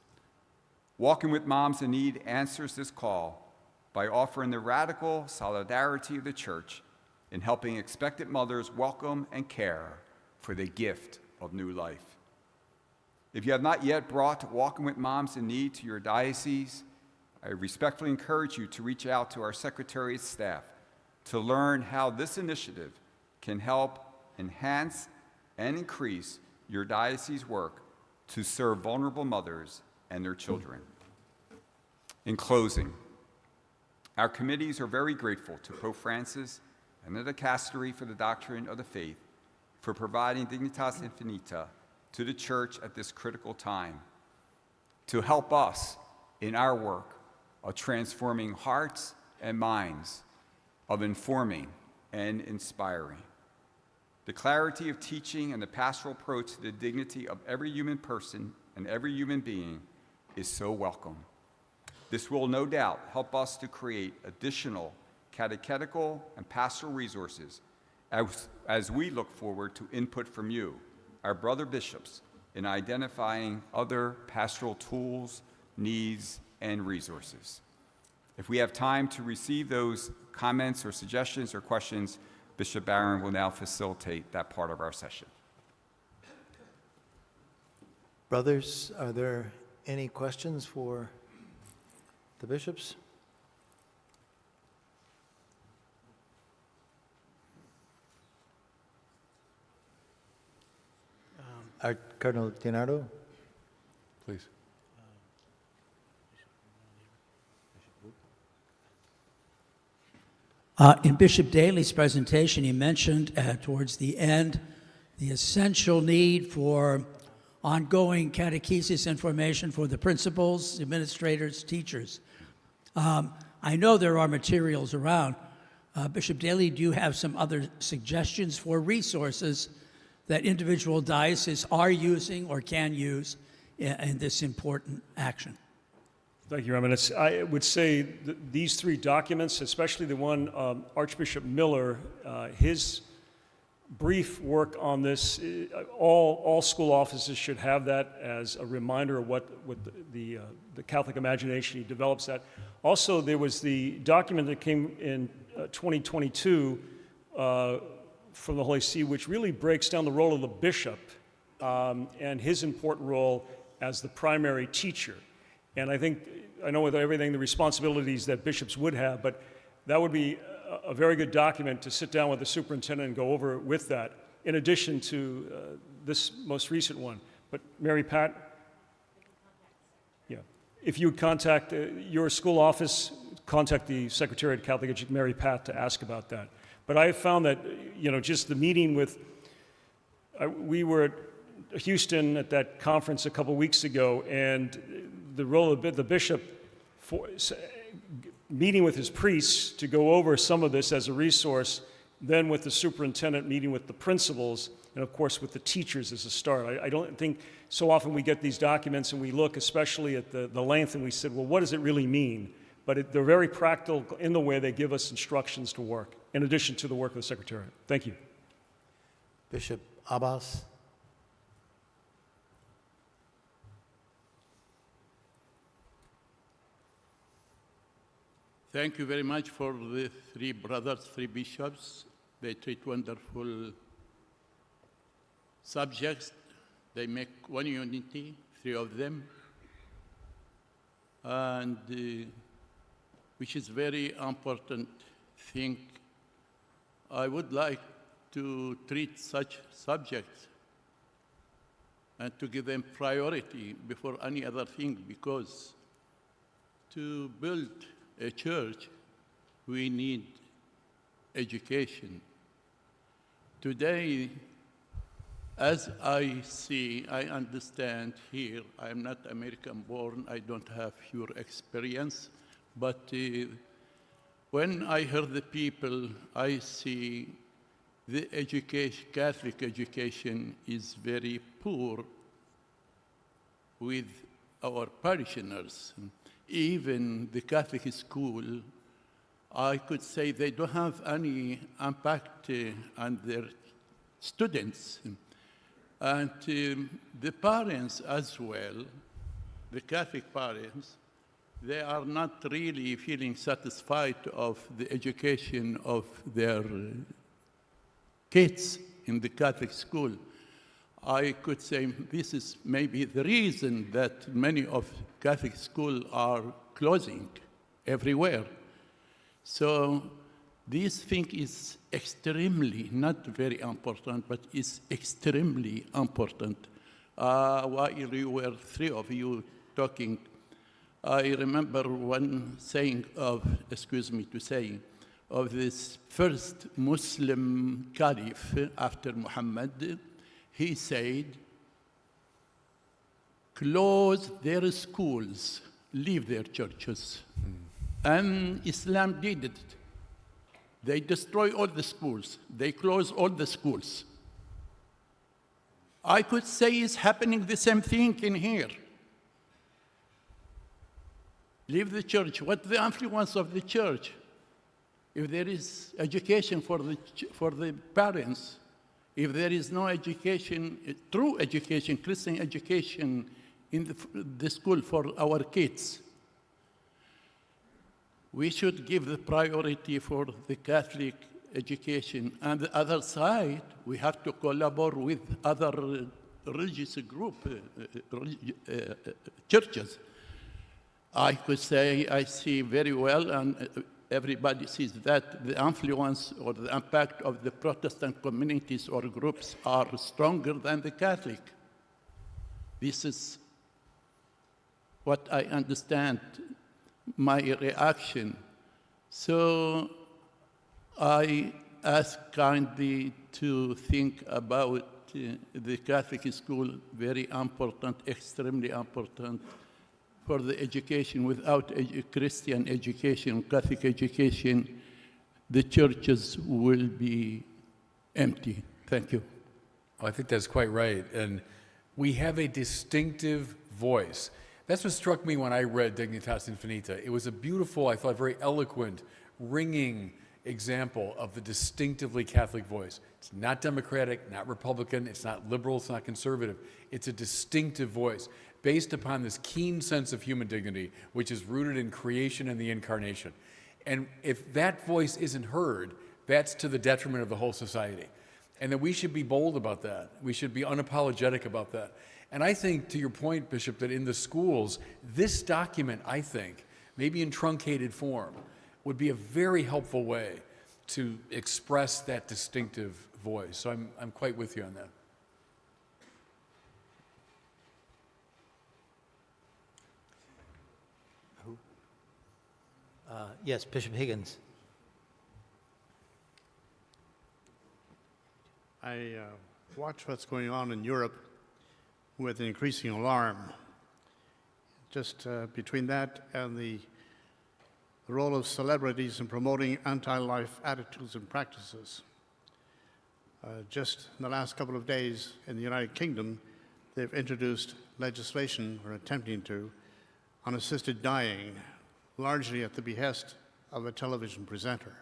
Walking with Moms in Need answers this call by offering the radical solidarity of the Church in helping expectant mothers welcome and care for the gift of new life. If you have not yet brought Walking with Moms in Need to your diocese, I respectfully encourage you to reach out to our Secretariat staff to learn how this initiative can help enhance and increase your diocese work to serve vulnerable mothers and their children. In closing, our committees are very grateful to Pope Francis and the Dicastery for the Doctrine of the Faith for providing Dignitas Infinita to the Church at this critical time to help us in our work of transforming hearts and minds, of informing and inspiring. The clarity of teaching and the pastoral approach to the dignity of every human person and every human being is so welcome. This will no doubt help us to create additional catechetical and pastoral resources as we look forward to input from you, our brother bishops, in identifying other pastoral tools, needs, and resources. If we have time to receive those comments or suggestions or questions, Bishop Barron will now facilitate that part of our session. Brothers, are there any questions for the bishops? Cardinal Leonardo? Please. In Bishop Daley's presentation, he mentioned towards the end the essential need for ongoing catechesis information for the principals, administrators, teachers. I know there are materials around. Bishop Daley, do you have some other suggestions for resources that individual dioceses are using or can use in this important action? Thank you, Eminence. I would say that these three documents, especially the one Archbishop Miller, his brief work on this, all school offices should have that as a reminder of what the Catholic imagination, he develops that. Also, there was the document that came in 2022 from the Holy See, which really breaks down the role of the bishop and his important role as the primary teacher. And I know with everything, the responsibilities that bishops would have, but that would be a very good document to sit down with the superintendent and go over with that, in addition to this most recent one. But Mary Pat? Yeah. If you would contact your school office, contact the Secretary of Catholic Education, Mary Pat, to ask about that. But I have found that, just the meeting with, we were at Houston at that conference a couple weeks ago, and the role of the bishop for meeting with his priests to go over some of this as a resource, then with the superintendent meeting with the principals, and of course with the teachers as a start. I don't think so often we get these documents and we look especially at the length and we said, well, what does it really mean? But they're very practical in the way they give us instructions to work, in addition to the work of the Secretariat. Thank you. Bishop Abbas? Thank you very much for the three brothers, three bishops. They treat wonderful subjects. They make one unity, three of them, and which is very important thing. I would like to treat such subjects and to give them priority before any other thing, because to build a church, we need education. Today, as I see, I understand here, I am not American born, I don't have your experience, but when I hear the people, I see the education, Catholic education is very poor with our parishioners. Even the Catholic school, I could say they don't have any impact on their students. And the parents as well, the Catholic parents, they are not really feeling satisfied of the education of their kids in the Catholic school. I could say this is maybe the reason that many of Catholic schools are closing everywhere. So this thing is extremely, not very important, but is extremely important. While you were three of you talking, I remember one saying of this first Muslim caliph after Muhammad. He said, close their schools, leave their churches. And Islam did it. They destroy all the schools. They close all the schools. I could say it's happening the same thing in here. Leave the church. What's the influence of the church? If there is education for the parents, if there is no education, true education, Christian education in the school for our kids, we should give the priority for the Catholic education. And the other side, we have to collaborate with other religious churches. I could say I see very well, and everybody sees that the influence or the impact of the Protestant communities or groups are stronger than the Catholic. This is what I understand, my reaction. So I ask kindly to think about the Catholic school, very important, extremely important for the education. Without Christian education, Catholic education, the churches will be empty. Thank you. I think that's quite right. And we have a distinctive voice. That's what struck me when I read Dignitas Infinita. It was a beautiful, I thought, very eloquent, ringing example of the distinctively Catholic voice. It's not Democratic, not Republican, it's not liberal, it's not conservative. It's a distinctive voice based upon this keen sense of human dignity, which is rooted in creation and the incarnation. And if that voice isn't heard, that's to the detriment of the whole society. And that we should be bold about that. We should be unapologetic about that. And I think, to your point, Bishop, that in the schools, this document, I think, maybe in truncated form, would be a very helpful way to express that distinctive voice. So I'm quite with you on that. Yes, Bishop Higgins. I watch what's going on in Europe with increasing alarm. Just between that and the role of celebrities in promoting anti-life attitudes and practices. Just in the last couple of days in the United Kingdom, they've introduced legislation, or attempting to, on assisted dying, largely at the behest of a television presenter.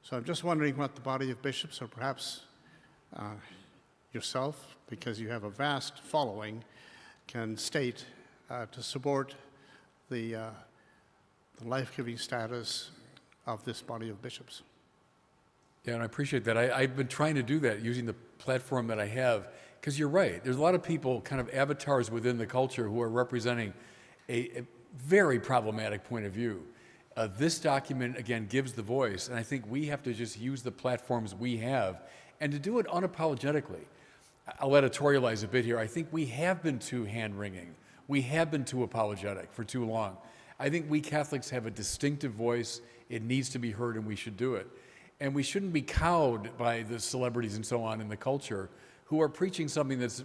So I'm just wondering what the body of bishops, or perhaps yourself, because you have a vast following, can state to support the life-giving status of this body of bishops. Yeah, and I appreciate that. I've been trying to do that using the platform that I have, because you're right. There's a lot of people, kind of avatars within the culture, who are representing a very problematic point of view. This document, again, gives the voice, and I think we have to just use the platforms we have, and to do it unapologetically. I'll editorialize a bit here. I think we have been too hand-wringing. We have been too apologetic for too long. I think we Catholics have a distinctive voice. It needs to be heard, and we should do it. And we shouldn't be cowed by the celebrities and so on in the culture who are preaching something that's,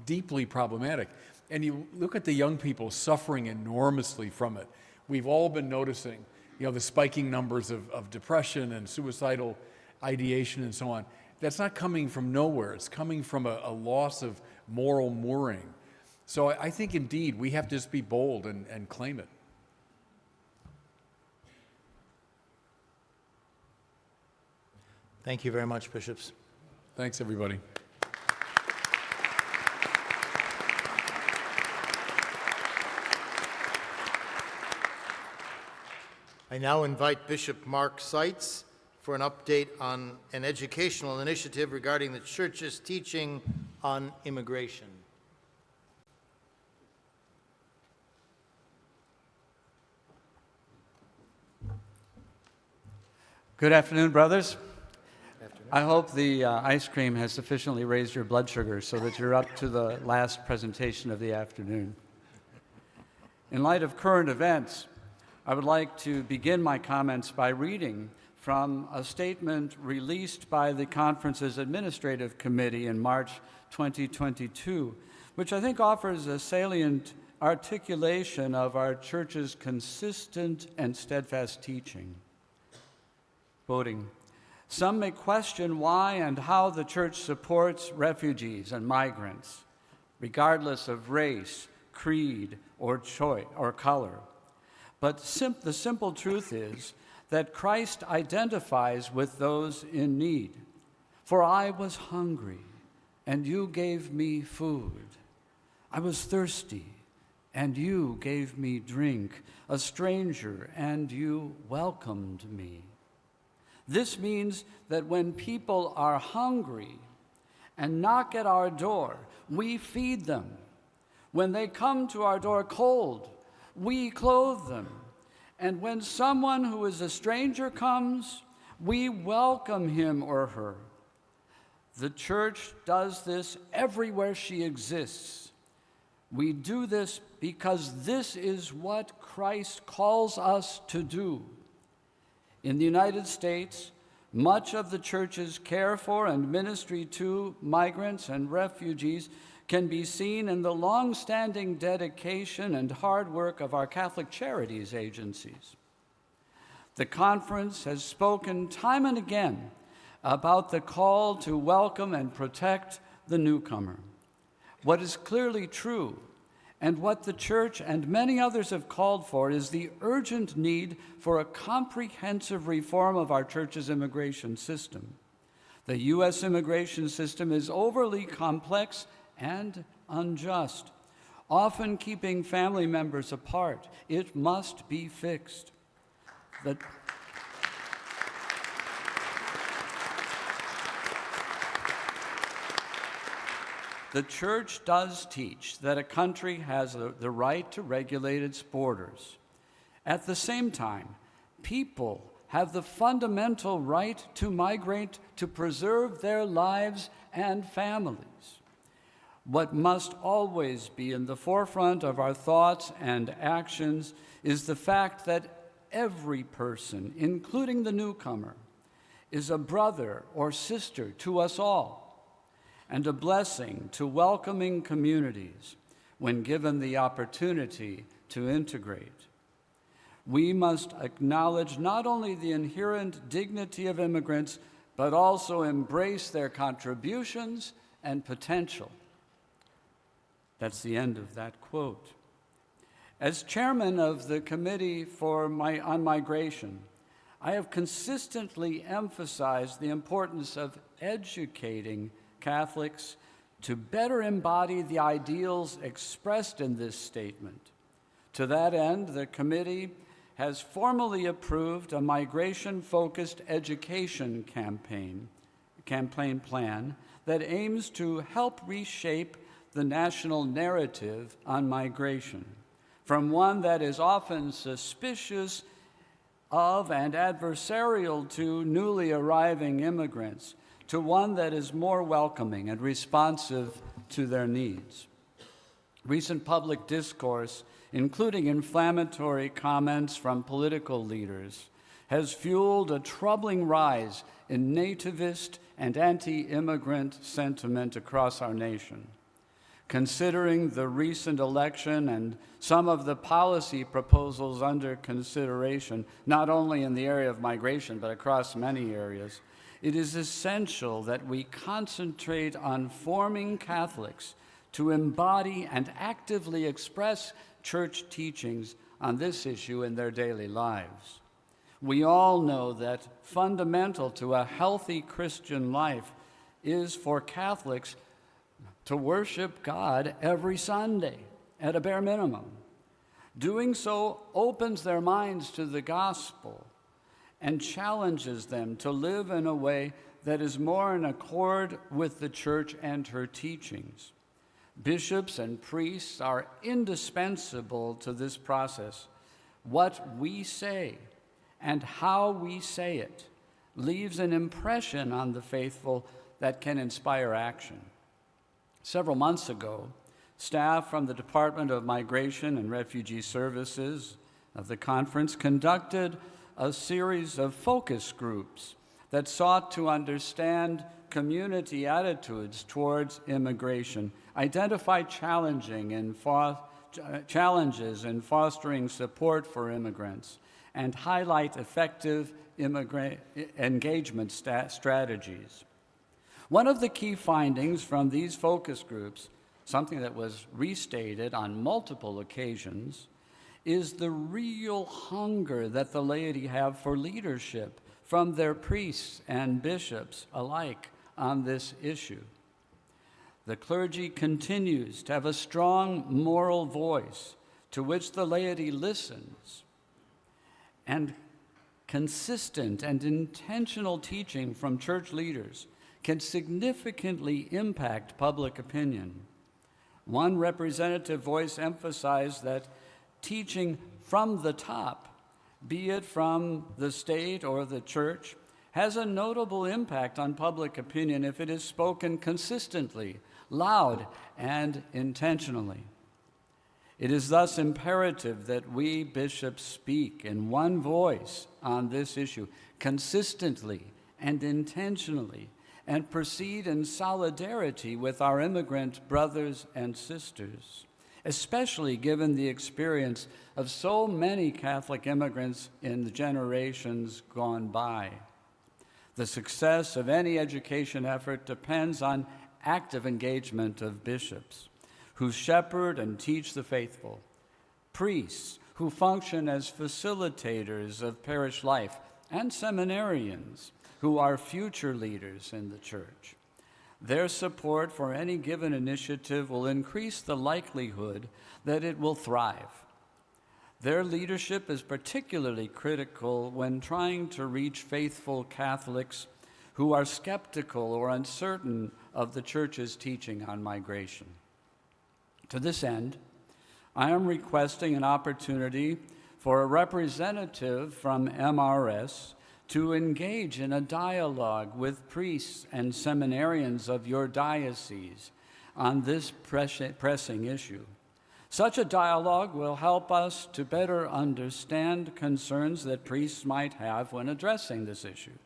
deeply problematic. And you look at the young people suffering enormously from it. We've all been noticing the spiking numbers of depression and suicidal ideation and so on. That's not coming from nowhere. It's coming from a loss of moral mooring. So I think indeed we have to just be bold and claim it. Thank you very much, Bishops. Thanks, everybody. I now invite Bishop Mark Seitz for an update on an educational initiative regarding the Church's teaching on immigration. Good afternoon, brothers. I hope the ice cream has sufficiently raised your blood sugar so that you're up to the last presentation of the afternoon. In light of current events, I would like to begin my comments by reading from a statement released by the conference's administrative committee in March 2022, which I think offers a salient articulation of our church's consistent and steadfast teaching. Quoting, "Some may question why and how the church supports refugees and migrants, regardless of race, creed, or choice or color. But the simple truth is that Christ identifies with those in need. For I was hungry, and you gave me food. I was thirsty, and you gave me drink, a stranger, and you welcomed me." This means that when people are hungry and knock at our door, we feed them. When they come to our door cold, we clothe them. And when someone who is a stranger comes, we welcome him or her. The church does this everywhere she exists. We do this because this is what Christ calls us to do. In the United States, much of the church's care for and ministry to migrants and refugees can be seen in the long-standing dedication and hard work of our Catholic Charities agencies. The conference has spoken time and again about the call to welcome and protect the newcomer. What is clearly true, and what the church and many others have called for, is the urgent need for a comprehensive reform of our church's immigration system. The U.S. immigration system is overly complex and unjust, often keeping family members apart. It must be fixed. The church does teach that a country has the right to regulate its borders. At the same time, people have the fundamental right to migrate to preserve their lives and families. What must always be in the forefront of our thoughts and actions is the fact that every person, including the newcomer, is a brother or sister to us all, and a blessing to welcoming communities when given the opportunity to integrate. We must acknowledge not only the inherent dignity of immigrants, but also embrace their contributions and potential. That's the end of that quote. As chairman of the Committee on Migration, I have consistently emphasized the importance of educating Catholics to better embody the ideals expressed in this statement. To that end, the committee has formally approved a migration-focused education campaign plan that aims to help reshape the national narrative on migration from one that is often suspicious of and adversarial to newly arriving immigrants to one that is more welcoming and responsive to their needs. Recent public discourse, including inflammatory comments from political leaders, has fueled a troubling rise in nativist and anti-immigrant sentiment across our nation. Considering the recent election and some of the policy proposals under consideration, not only in the area of migration, but across many areas, it is essential that we concentrate on forming Catholics to embody and actively express church teachings on this issue in their daily lives. We all know that fundamental to a healthy Christian life is for Catholics to worship God every Sunday at a bare minimum. Doing so opens their minds to the gospel and challenges them to live in a way that is more in accord with the church and her teachings. Bishops and priests are indispensable to this process. What we say and how we say it leaves an impression on the faithful that can inspire action. Several months ago, staff from the Department of Migration and Refugee Services of the conference conducted a series of focus groups that sought to understand community attitudes towards immigration, identify challenges in fostering support for immigrants, and highlight effective engagement strategies. One of the key findings from these focus groups, something that was restated on multiple occasions, is the real hunger that the laity have for leadership from their priests and bishops alike on this issue. The clergy continues to have a strong moral voice to which the laity listens, and consistent and intentional teaching from church leaders can significantly impact public opinion. One representative voice emphasized that teaching from the top, be it from the state or the church, has a notable impact on public opinion if it is spoken consistently, loud, and intentionally. It is thus imperative that we bishops speak in one voice on this issue, consistently and intentionally, and proceed in solidarity with our immigrant brothers and sisters, especially given the experience of so many Catholic immigrants in the generations gone by. The success of any education effort depends on active engagement of bishops who shepherd and teach the faithful, priests who function as facilitators of parish life, and seminarians who are future leaders in the church. Their support for any given initiative will increase the likelihood that it will thrive. Their leadership is particularly critical when trying to reach faithful Catholics who are skeptical or uncertain of the Church's teaching on migration. To this end, I am requesting an opportunity for a representative from MRS to engage in a dialogue with priests and seminarians of your diocese on this pressing issue. Such a dialogue will help us to better understand concerns that priests might have when addressing this issue,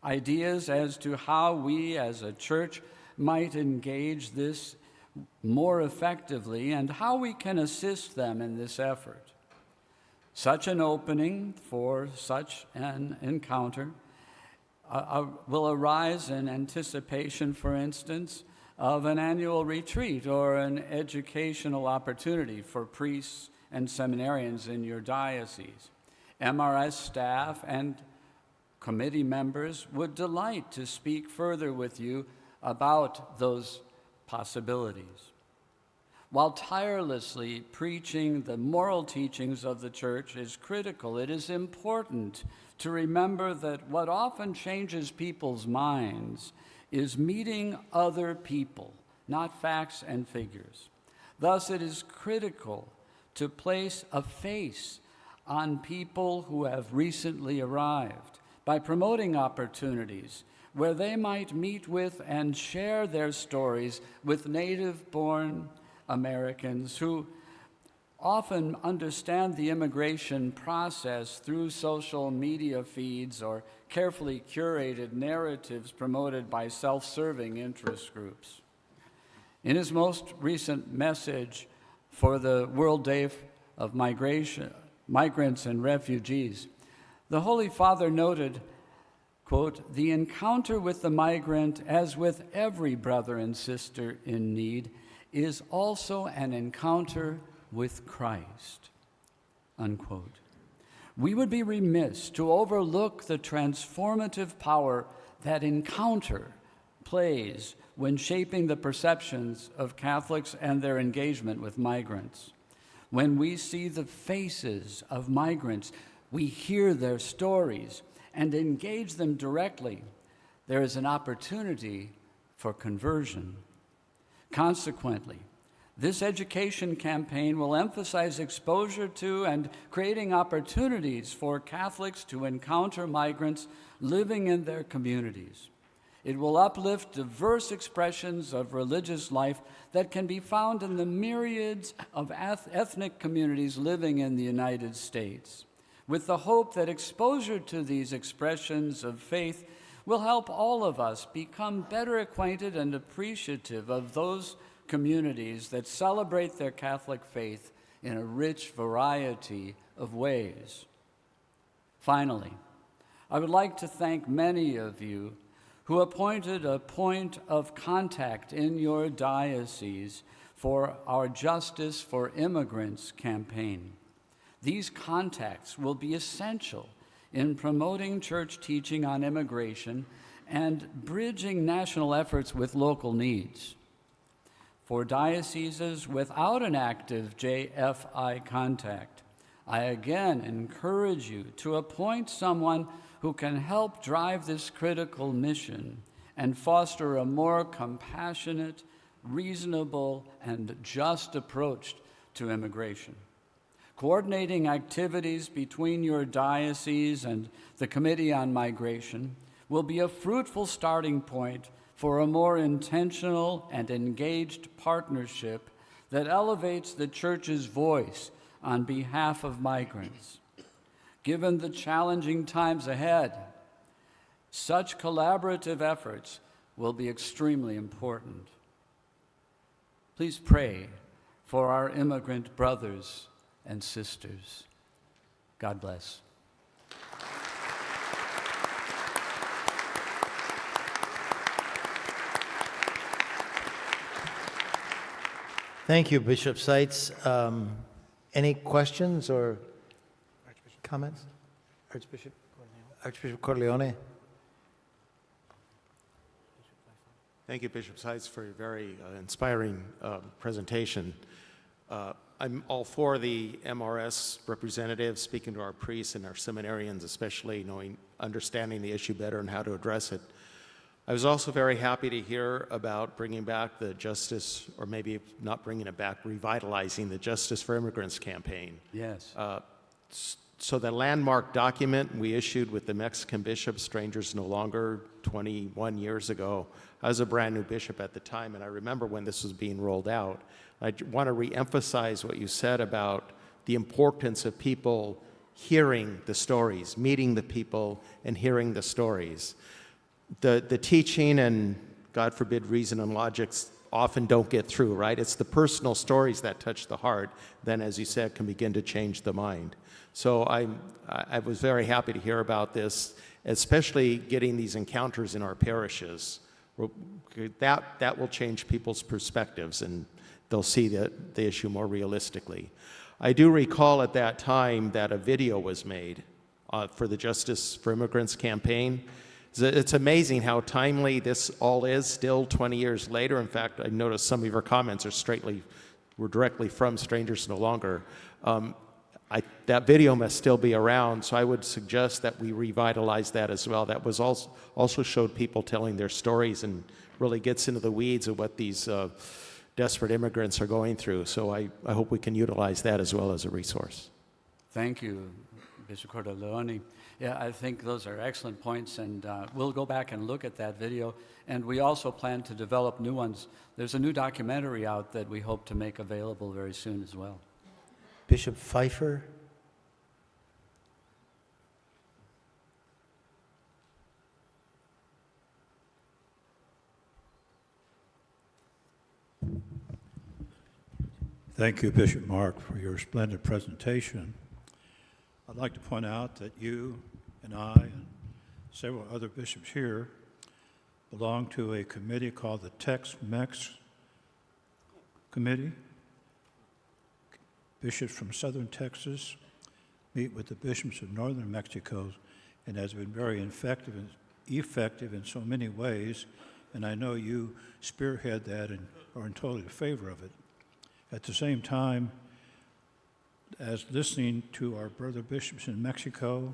ideas as to how we as a church might engage this more effectively, and how we can assist them in this effort. Such an opening for such an encounter will arise in anticipation, for instance, of an annual retreat or an educational opportunity for priests and seminarians in your diocese. MRS staff and committee members would delight to speak further with you about those possibilities. While tirelessly preaching the moral teachings of the Church is critical, it is important to remember that what often changes people's minds is meeting other people, not facts and figures. Thus, it is critical to place a face on people who have recently arrived by promoting opportunities where they might meet with and share their stories with native-born Americans who often understand the immigration process through social media feeds or carefully curated narratives promoted by self-serving interest groups. In his most recent message for the World Day of Migrants and Refugees, the Holy Father noted, quote, "The encounter with the migrant, as with every brother and sister in need, is also an encounter with Christ," unquote. We would be remiss to overlook the transformative power that encounter plays when shaping the perceptions of Catholics and their engagement with migrants. When we see the faces of migrants, we hear their stories and engage them directly, there is an opportunity for conversion. Consequently, this education campaign will emphasize exposure to and creating opportunities for Catholics to encounter migrants living in their communities. It will uplift diverse expressions of religious life that can be found in the myriads of ethnic communities living in the United States, with the hope that exposure to these expressions of faith will help all of us become better acquainted and appreciative of those communities that celebrate their Catholic faith in a rich variety of ways. Finally, I would like to thank many of you who appointed a point of contact in your diocese for our Justice for Immigrants campaign. These contacts will be essential in promoting church teaching on immigration and bridging national efforts with local needs. For dioceses without an active JFI contact, I again encourage you to appoint someone who can help drive this critical mission and foster a more compassionate, reasonable, and just approach to immigration. Coordinating activities between your diocese and the Committee on Migration will be a fruitful starting point for a more intentional and engaged partnership that elevates the Church's voice on behalf of migrants. Given the challenging times ahead, such collaborative efforts will be extremely important. Please pray for our immigrant brothers and sisters. God bless. Thank you, Bishop Seitz. Any questions or comments? Archbishop Corleone? Thank you, Bishop Seitz, for your very inspiring presentation. I'm all for the MRS representatives speaking to our priests and our seminarians, especially understanding the issue better and how to address it. I was also very happy to hear about bringing back the Justice, or maybe not bringing it back, revitalizing the Justice for Immigrants campaign. Yes. So the landmark document we issued with the Mexican bishop, Strangers No Longer, 21 years ago, I was a brand new bishop at the time, and I remember when this was being rolled out. I want to reemphasize what you said about the importance of people hearing the stories, meeting the people and hearing the stories. The teaching and, God forbid, reason and logic often don't get through, right? It's the personal stories that touch the heart, then, as you said, can begin to change the mind. So I was very happy to hear about this, especially getting these encounters in our parishes. That will change people's perspectives, and they'll see the issue more realistically. I do recall at that time that a video was made for the Justice for Immigrants campaign. It's amazing how timely this all is still 20 years later. In fact, I noticed some of your comments were directly from Strangers No Longer. That video must still be around, so I would suggest that we revitalize that as well. That was also showed people telling their stories and really gets into the weeds of what these desperate immigrants are going through. So I hope we can utilize that as well as a resource. Thank you, Bishop Corleone. Yeah, I think those are excellent points, and we'll go back and look at that video. And we also plan to develop new ones. There's a new documentary out that we hope to make available very soon as well. Bishop Pfeiffer? Thank you, Bishop Mark, for your splendid presentation. I'd like to point out that you and I and several other bishops here belong to a committee called the Tex-Mex Committee. Bishops from southern Texas meet with the bishops of northern Mexico, and has been very effective in so many ways, and I know you spearhead that and are in total favor of it. At the same time, as listening to our brother bishops in Mexico,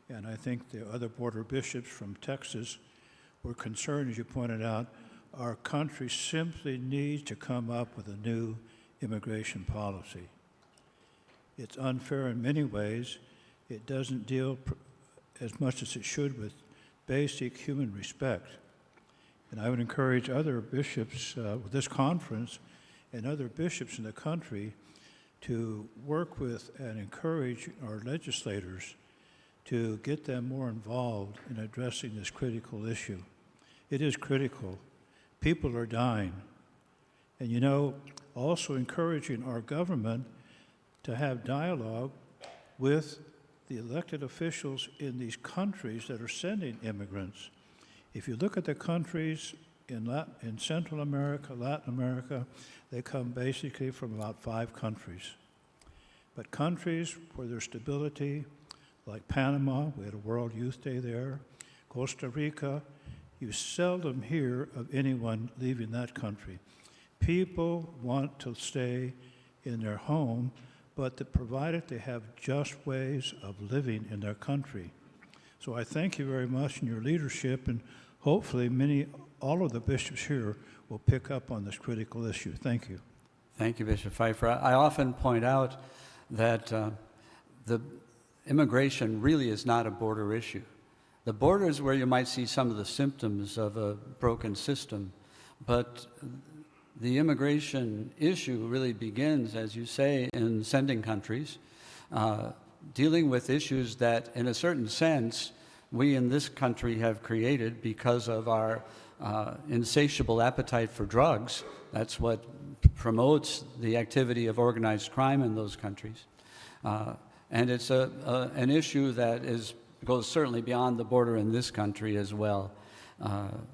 and I think the other border bishops from Texas, we're concerned, as you pointed out, our country simply needs to come up with a new immigration policy. It's unfair in many ways. It doesn't deal as much as it should with basic human respect. And I would encourage other bishops with this conference and other bishops in the country to work with and encourage our legislators to get them more involved in addressing this critical issue. It is critical. People are dying. And you know, also encouraging our government to have dialogue with the elected officials in these countries that are sending immigrants. If you look at the countries in Central America, Latin America, they come basically from about 5 countries. But countries where there's stability, like Panama, we had a World Youth Day there, Costa Rica, you seldom hear of anyone leaving that country. People want to stay in their home, but provided they have just ways of living in their country. So I thank you very much in your leadership, and hopefully all of the bishops here will pick up on this critical issue. Thank you. Thank you, Bishop Pfeiffer. I often point out that the immigration really is not a border issue. The border is where you might see some of the symptoms of a broken system, but the immigration issue really begins, as you say, in sending countries, dealing with issues that, in a certain sense, we in this country have created because of our insatiable appetite for drugs. That's what promotes the activity of organized crime in those countries. And it's an issue that goes certainly beyond the border in this country as well.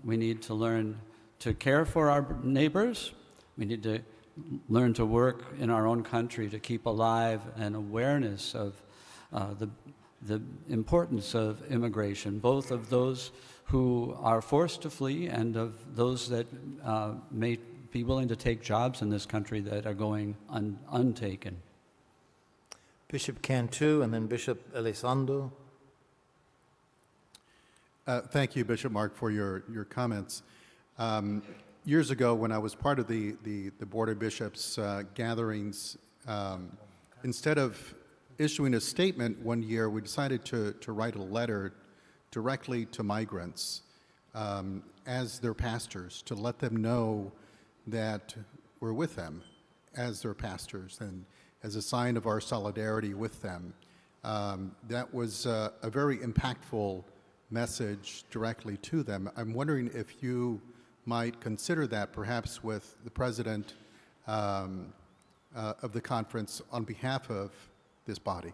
We need to learn to care for our neighbors. We need to learn to work in our own country to keep alive an awareness of the importance of immigration, both of those who are forced to flee and of those that may be willing to take jobs in this country that are going untaken. Bishop Cantu and then Bishop Elizondo. Thank you, Bishop Mark, for your comments. Years ago, when I was part of the Board of Bishops gatherings, instead of issuing a statement one year, we decided to write a letter directly to migrants as their pastors, to let them know that we're with them as their pastors and as a sign of our solidarity with them. That was a very impactful message directly to them. I'm wondering if you might consider that perhaps with the president of the conference on behalf of this body.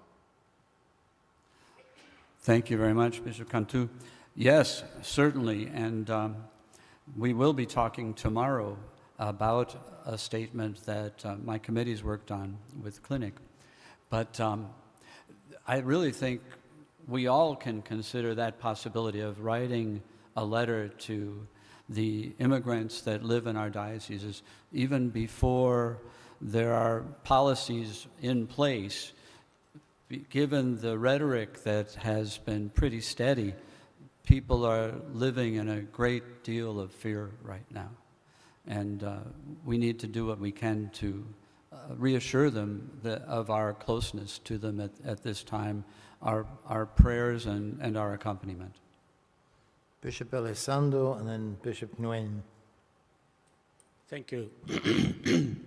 Thank you very much, Bishop Cantu. Yes, certainly, and we will be talking tomorrow about a statement that my committee's worked on with Clinic. But I really think we all can consider that possibility of writing a letter to the immigrants that live in our dioceses, even before there are policies in place. Given the rhetoric that has been pretty steady, people are living in a great deal of fear right now. And we need to do what we can to reassure them of our closeness to them at this time, our prayers and our accompaniment. Bishop Elizondo and then Bishop Nguyen. Thank you,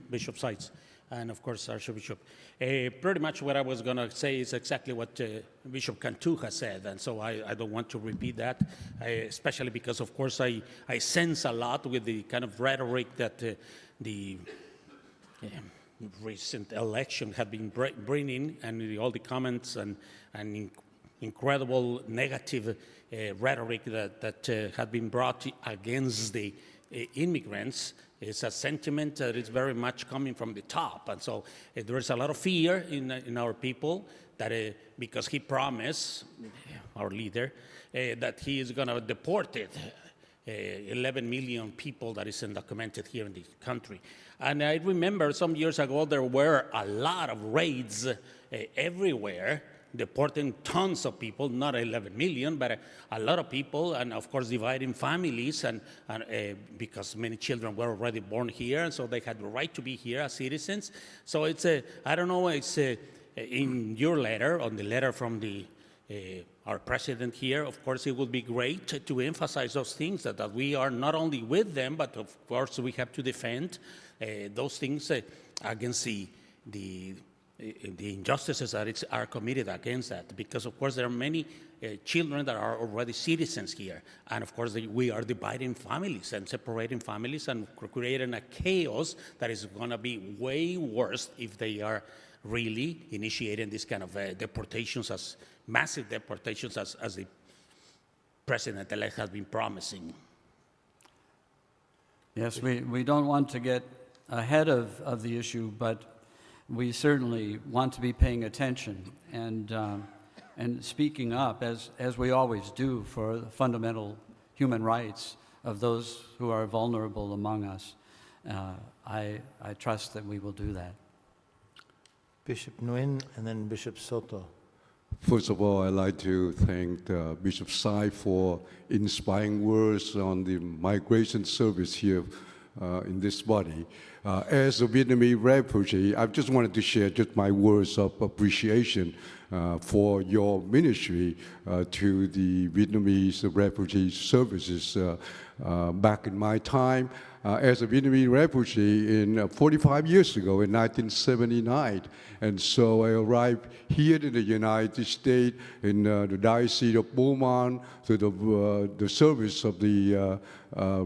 Bishop Seitz, and of course, Archbishop. Pretty much what I was going to say is exactly what Bishop Cantu has said, and so I don't want to repeat that, especially because, of course, I sense a lot with the kind of rhetoric that the recent election have been bringing, and all the comments and incredible negative rhetoric that had been brought against the immigrants is a sentiment that is very much coming from the top. And so there is a lot of fear in our people that because he promised, our leader, that he is going to deport 11 million people that is undocumented here in the country. And I remember some years ago there were a lot of raids everywhere, deporting tons of people, not 11 million, but a lot of people, and of course dividing families, and because many children were already born here, and so they had the right to be here as citizens. So it's I don't know, it's in your letter, on the letter from our president here, of course it would be great to emphasize those things, that we are not only with them, but of course we have to defend those things against the injustices that are committed against that, because of course there are many children that are already citizens here, and of course we are dividing families and separating families and creating a chaos that is going to be way worse if they are really initiating this kind of deportations, as massive deportations as the president-elect has been promising. Yes, we don't want to get ahead of the issue, but we certainly want to be paying attention and speaking up, as we always do, for the fundamental human rights of those who are vulnerable among us. I trust that we will do that. Bishop Nguyen and then Bishop Soto. First of all, I'd like to thank Bishop Sai for inspiring words on the migration service here in this body. As a Vietnamese refugee, I just wanted to share just my words of appreciation for your ministry to the Vietnamese refugee services. Back in my time, as a Vietnamese refugee 45 years ago in 1979. And so I arrived here in the United States in the Diocese of Beaumont to the service of the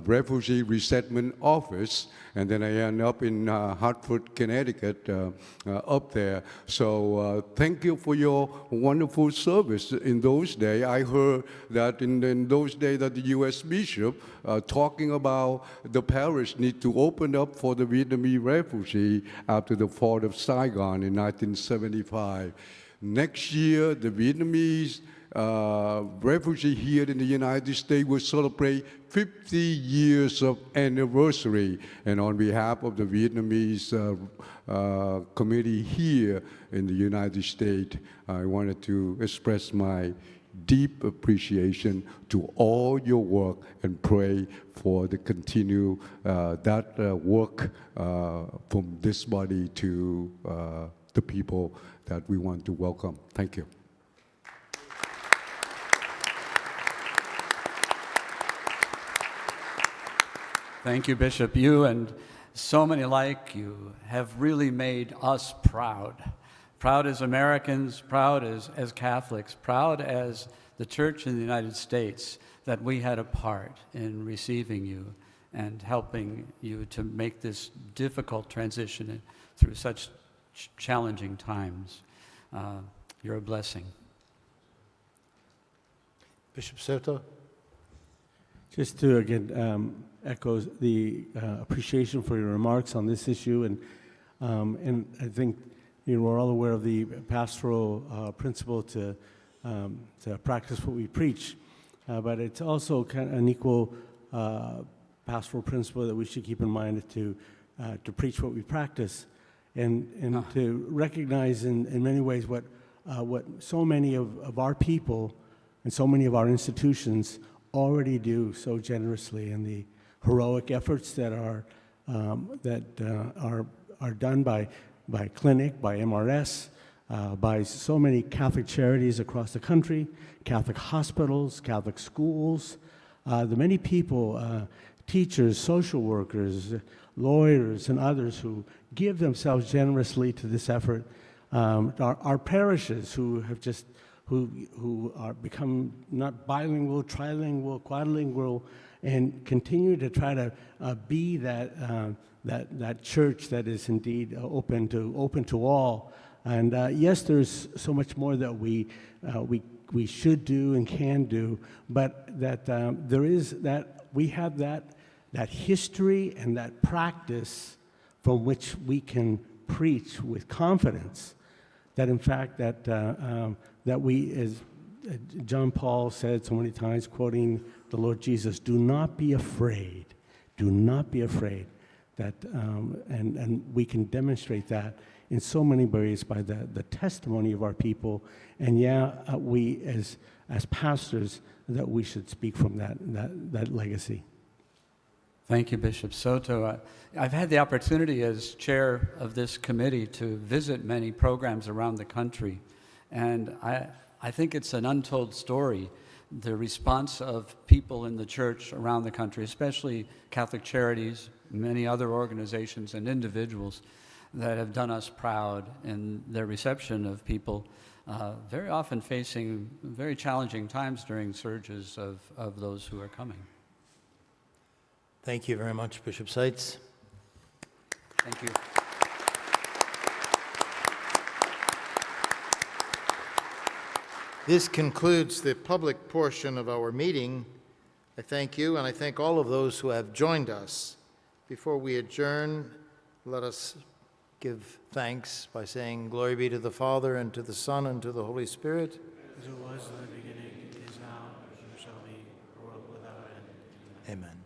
Refugee Resettlement Office. And then I ended up in Hartford, Connecticut, up there. So thank you for your wonderful service in those days. I heard that in those days that the U.S. Bishop talking about the parish need to open up for the Vietnamese refugee after the fall of Saigon in 1975. Next year, the Vietnamese refugee here in the United States will celebrate 50 years of anniversary. And on behalf of the Vietnamese community here in the United States, I wanted to express my deep appreciation to all your work and pray for the continue that work from this body to the people that we want to welcome. Thank you. Thank you, Bishop. You and so many like you have really made us proud. Proud as Americans, proud as Catholics, proud as the Church in the United States that we had a part in receiving you and helping you to make this difficult transition through such challenging times. You're a blessing. Bishop Soto. Just to, again, echo the appreciation for your remarks on this issue. And I think we're all aware of the pastoral principle to practice what we preach. But it's also kind of an equal pastoral principle that we should keep in mind to preach what we practice. And to recognize in many ways what so many of our people and so many of our institutions already do so generously, and the heroic efforts that are done by Clinic, by MRS, by so many Catholic charities across the country, Catholic hospitals, Catholic schools, the many people, teachers, social workers, lawyers, and others who give themselves generously to this effort. Our parishes who are become not bilingual, trilingual, quadlingual, and continue to try to be that that church that is indeed open to all. And yes, there's so much more that we should do and can do, but that we have that history and that practice from which we can preach with confidence. That in fact that we, as John Paul said so many times, quoting the Lord Jesus, do not be afraid. Do not be afraid. That and we can demonstrate that in so many ways by the testimony of our people. And we as pastors, that we should speak from that legacy. Thank you, Bishop Soto. I've had the opportunity as chair of this committee to visit many programs around the country, and I think it's an untold story, the response of people in the church around the country, especially Catholic Charities, many other organizations and individuals that have done us proud in their reception of people very often facing very challenging times during surges of those who are coming. Thank you very much, Bishop Seitz. Thank you. This concludes the public portion of our meeting. I thank you, and I thank all of those who have joined us. Before we adjourn, let us give thanks by saying, "Glory be to the Father, and to the Son, and to the Holy Spirit." As it was in the beginning, is now, and shall be, world without end. Amen.